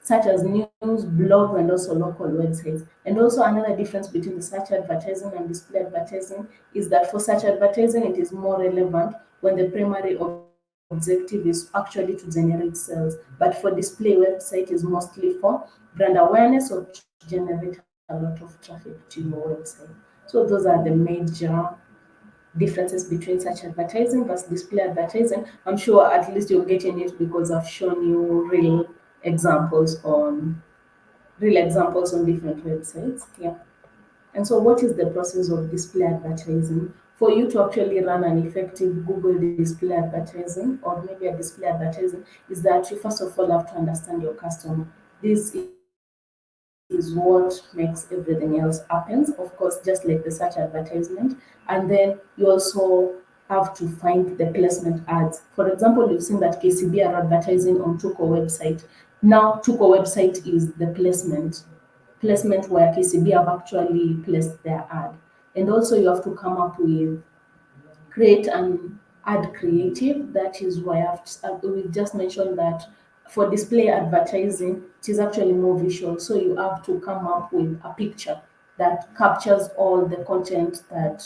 such as news, blog, and also local websites. And also another difference between the search advertising and display advertising is that for search advertising, it is more relevant when the primary objective is actually to generate sales. But for display website is mostly for brand awareness or to generate a lot of traffic to your website. So those are the major differences between search advertising versus display advertising. I'm sure at least you're getting it because I've shown you examples on real examples on different websites. Yeah. And so what is the process of display advertising? For you to actually run an effective Google display advertising or maybe a display advertising is that you first of all have to understand your customer. This is what makes everything else happens, of course, just like the search advertisement. And then you also have to find the placement ads. For example, you've seen that KCB are advertising on Tuko website. Now Tuko website is the placement where KCB have actually placed their ad. And also you have to come up with create an ad creative. That is why we've just mentioned that for display advertising, it is actually more visual. So you have to come up with a picture that captures all the content that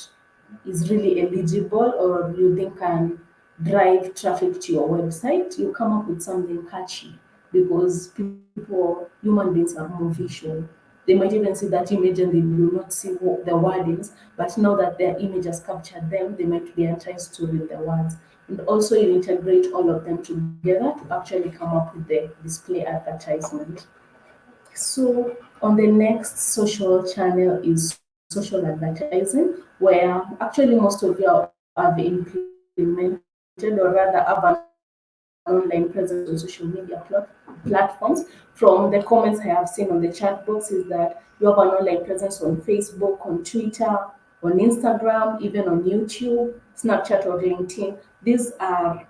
is really eligible or you think can drive traffic to your website. You come up with something catchy because human beings are more visual. They might even see that image and they will not see what the wordings, but now that their image has captured them, they might be enticed to read the words. And also, you integrate all of them together to actually come up with the display advertisement. So, on the next social channel is social advertising, where actually most of you have implemented or rather have an online presence on social media platforms. From the comments I have seen on the chat box is that you have an online presence on Facebook, on Twitter, on Instagram, even on YouTube, Snapchat or LinkedIn. These are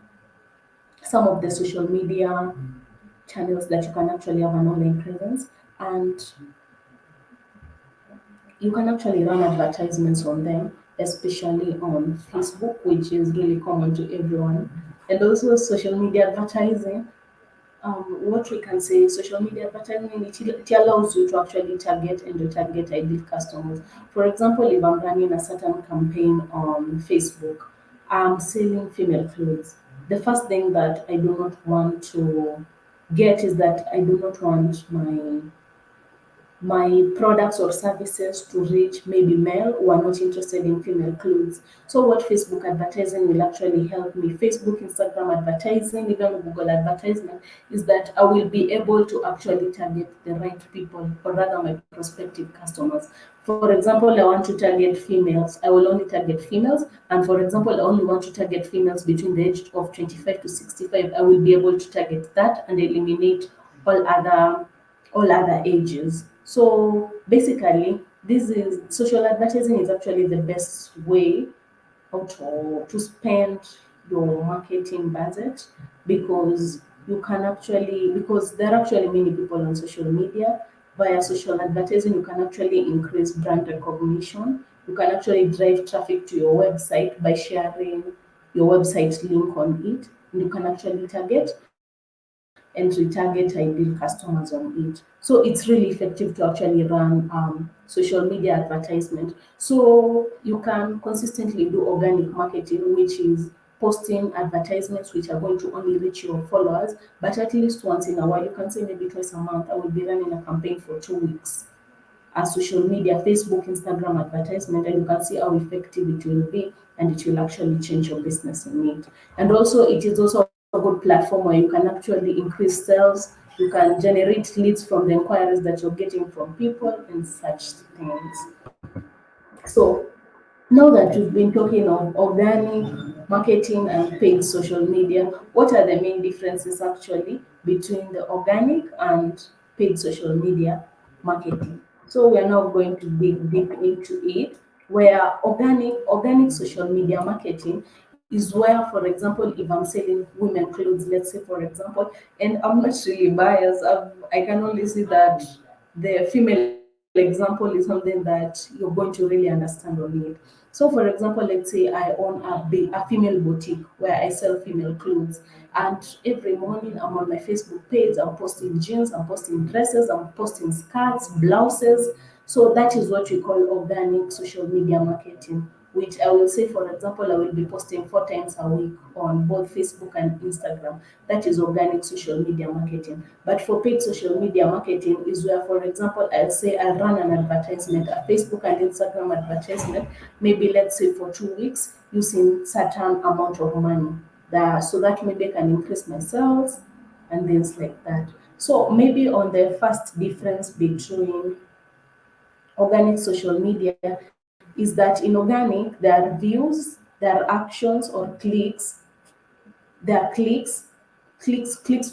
some of the social media channels that you can actually have an online presence, and you can actually run advertisements on them, especially on Facebook, which is really common to everyone. And also social media advertising. What we can say, social media advertising, it allows you to actually target and retarget ideal customers. For example, if I'm running a certain campaign on Facebook, I'm selling female clothes. The first thing that I do not want to get is that I do not want my products or services to reach maybe male who are not interested in female clothes. So what Facebook advertising will actually help me, Facebook, Instagram advertising, even Google advertisement, is that I will be able to actually target the right people or rather my prospective customers. For example, I want to target females. I will only target females. And for example, I only want to target females between the age of 25 to 65. I will be able to target that and eliminate all other all other ages. So basically, this is social advertising is actually the best way how to spend your marketing budget because you can actually because there are actually many people on social media. Via social advertising, you can actually increase brand recognition. You can actually drive traffic to your website by sharing your website link on it. And you can actually target and retarget ideal customers on it. So it's really effective to actually run social media advertisement. So you can consistently do organic marketing, which is posting advertisements which are going to only reach your followers, but at least once in a while, you can say maybe twice a month, I will be running a campaign for 2 weeks a social media, Facebook, Instagram advertisement, and you can see how effective it will be, and it will actually change your business in it. And also, it is also a good platform where you can actually increase sales. You can generate leads from the inquiries that you're getting from people and such things. So now that we've been talking of organic marketing and paid social media, what are the main differences actually between the organic and paid social media marketing? So we are now going to dig deep into it, where organic social media marketing is where, for example, if I'm selling women clothes, let's say for example, and I'm not really biased, I can only see that the female example is something that you're going to really understand on it. So, for example, let's say I own a female boutique where I sell female clothes, and every morning I'm on my Facebook page, I'm posting jeans, I'm posting dresses, I'm posting skirts, blouses. So, that is what we call organic social media marketing, which I will say, for example, I will be posting 4 times a week on both Facebook and Instagram. That is organic social media marketing. But for paid social media marketing is where, for example, I'll say I run an advertisement, a Facebook and Instagram advertisement, maybe let's say for 2 weeks, using certain amount of money. So that maybe I can increase my sales and things like that. So maybe on the first difference between organic social media is that in organic, there are views, there are actions or clicks, there are clicks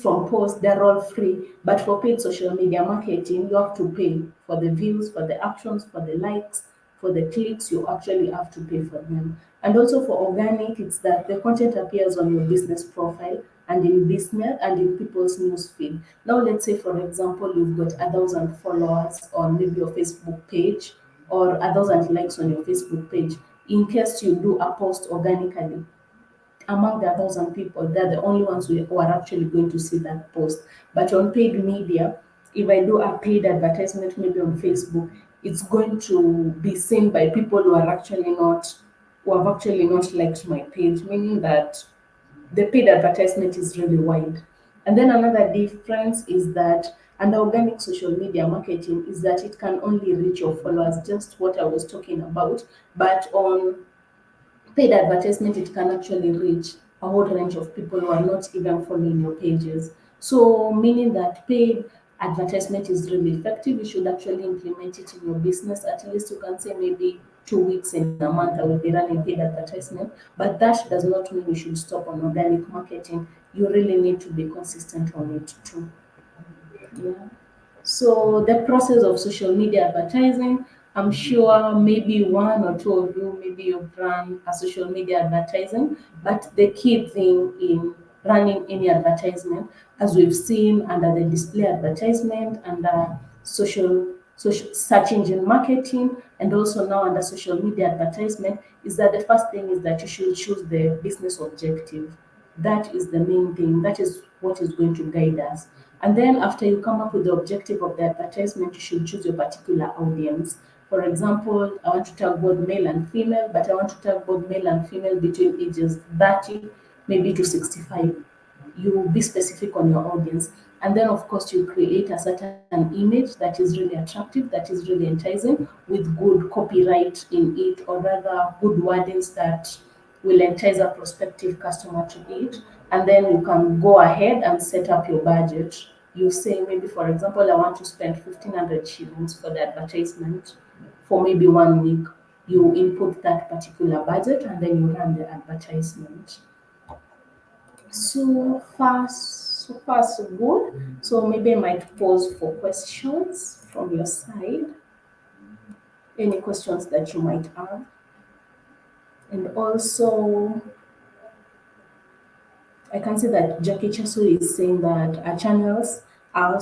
from posts, they're all free. But for paid social media marketing, you have to pay for the views, for the actions, for the likes, for the clicks, you actually have to pay for them. And also for organic, it's that the content appears on your business profile and in business and in people's news feed. Now, let's say, for example, you've got 1,000 followers on maybe your Facebook page or 1,000 likes on your Facebook page. In case you do a post organically, among the 1,000 people, they're the only ones who are actually going to see that post. But on paid media, if I do a paid advertisement maybe on Facebook, it's going to be seen by people who have actually not liked my page, meaning that the paid advertisement is really wide. And then another difference is that under organic social media marketing is that it can only reach your followers, just what I was talking about. But on paid advertisement, it can actually reach a whole range of people who are not even following your pages. So, meaning that paid advertisement is really effective. You should actually implement it in your business. At least you can say maybe 2 weeks in a month I will be running paid advertisement. But that does not mean you should stop on organic marketing. You really need to be consistent on it too. Yeah. So the process of social media advertising, I'm sure maybe one or two of you, maybe you've run a social media advertising, but the key thing in running any advertisement, as we've seen under the display advertisement, under social search engine marketing, and also now under social media advertisement, is that the first thing is that you should choose the business objective. That is the main thing. That is what is going to guide us. And then after you come up with the objective of the advertisement, you should choose your particular audience. For example, I want to tag both male and female, but I want to tag both male and female between ages 30 maybe to 65. You be specific on your audience. And then, of course, you create a certain image that is really attractive, that is really enticing, with good copyright in it, or rather, good wordings that will entice a prospective customer to it. And then you can go ahead and set up your budget. You say, maybe, for example, I want to spend 1,500 shillings for the advertisement for maybe 1 week. You input that particular budget and then you run the advertisement. So far, so good. So maybe I might pause for questions from your side. Any questions that you might have, and also I can see that Jackie Chasu is saying that our channels, our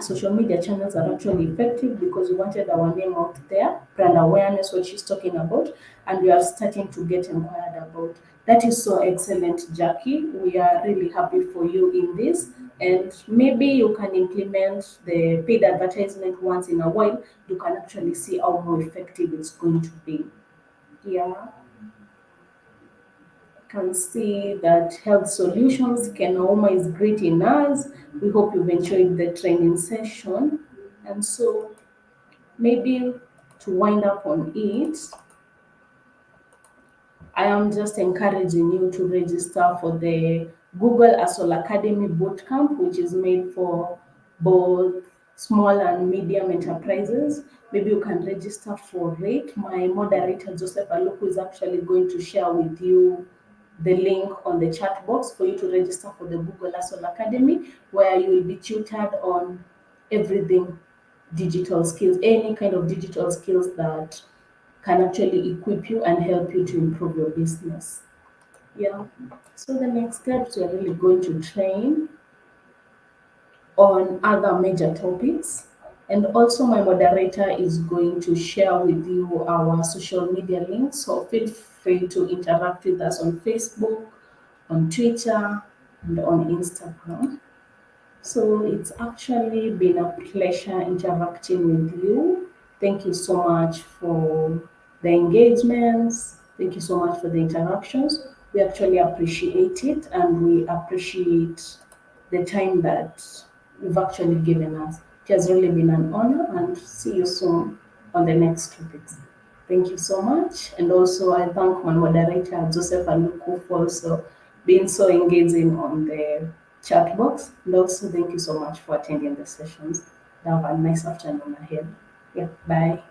social media channels are actually effective because we wanted our name out there, brand awareness, what she's talking about, and we are starting to get inquired about. That is so excellent, Jackie. We are really happy for you in this. And maybe you can implement the paid advertisement once in a while. You can actually see how more effective it's going to be. Yeah, can see that Health Solutions Kenoma is greeting us. We hope you've enjoyed the training session. And so maybe to wind up on it, I am just encouraging you to register for the Google Asol Academy Bootcamp, which is made for both small and medium enterprises. Maybe you can register for it. My moderator, Joseph Aluku, is actually going to share with you the link on the chat box for you to register for the Google Asol Academy, where you will be tutored on everything digital skills, any kind of digital skills that can actually equip you and help you to improve your business. Yeah. So the next steps, we're really going to train on other major topics. And also, my moderator is going to share with you our social media links. So feel free to interact with us on Facebook, on Twitter, and on Instagram. So it's actually been a pleasure interacting with you. Thank you so much for the engagements. Thank you so much for the interactions. We actually appreciate it and we appreciate the time that you've actually given us. It has really been an honor and see you soon on the next topics. Thank you so much. And also, I thank my moderator, Joseph Aluku, for also being so engaging on the chat box. And also, thank you so much for attending the sessions. Have a nice afternoon ahead. Yeah, bye.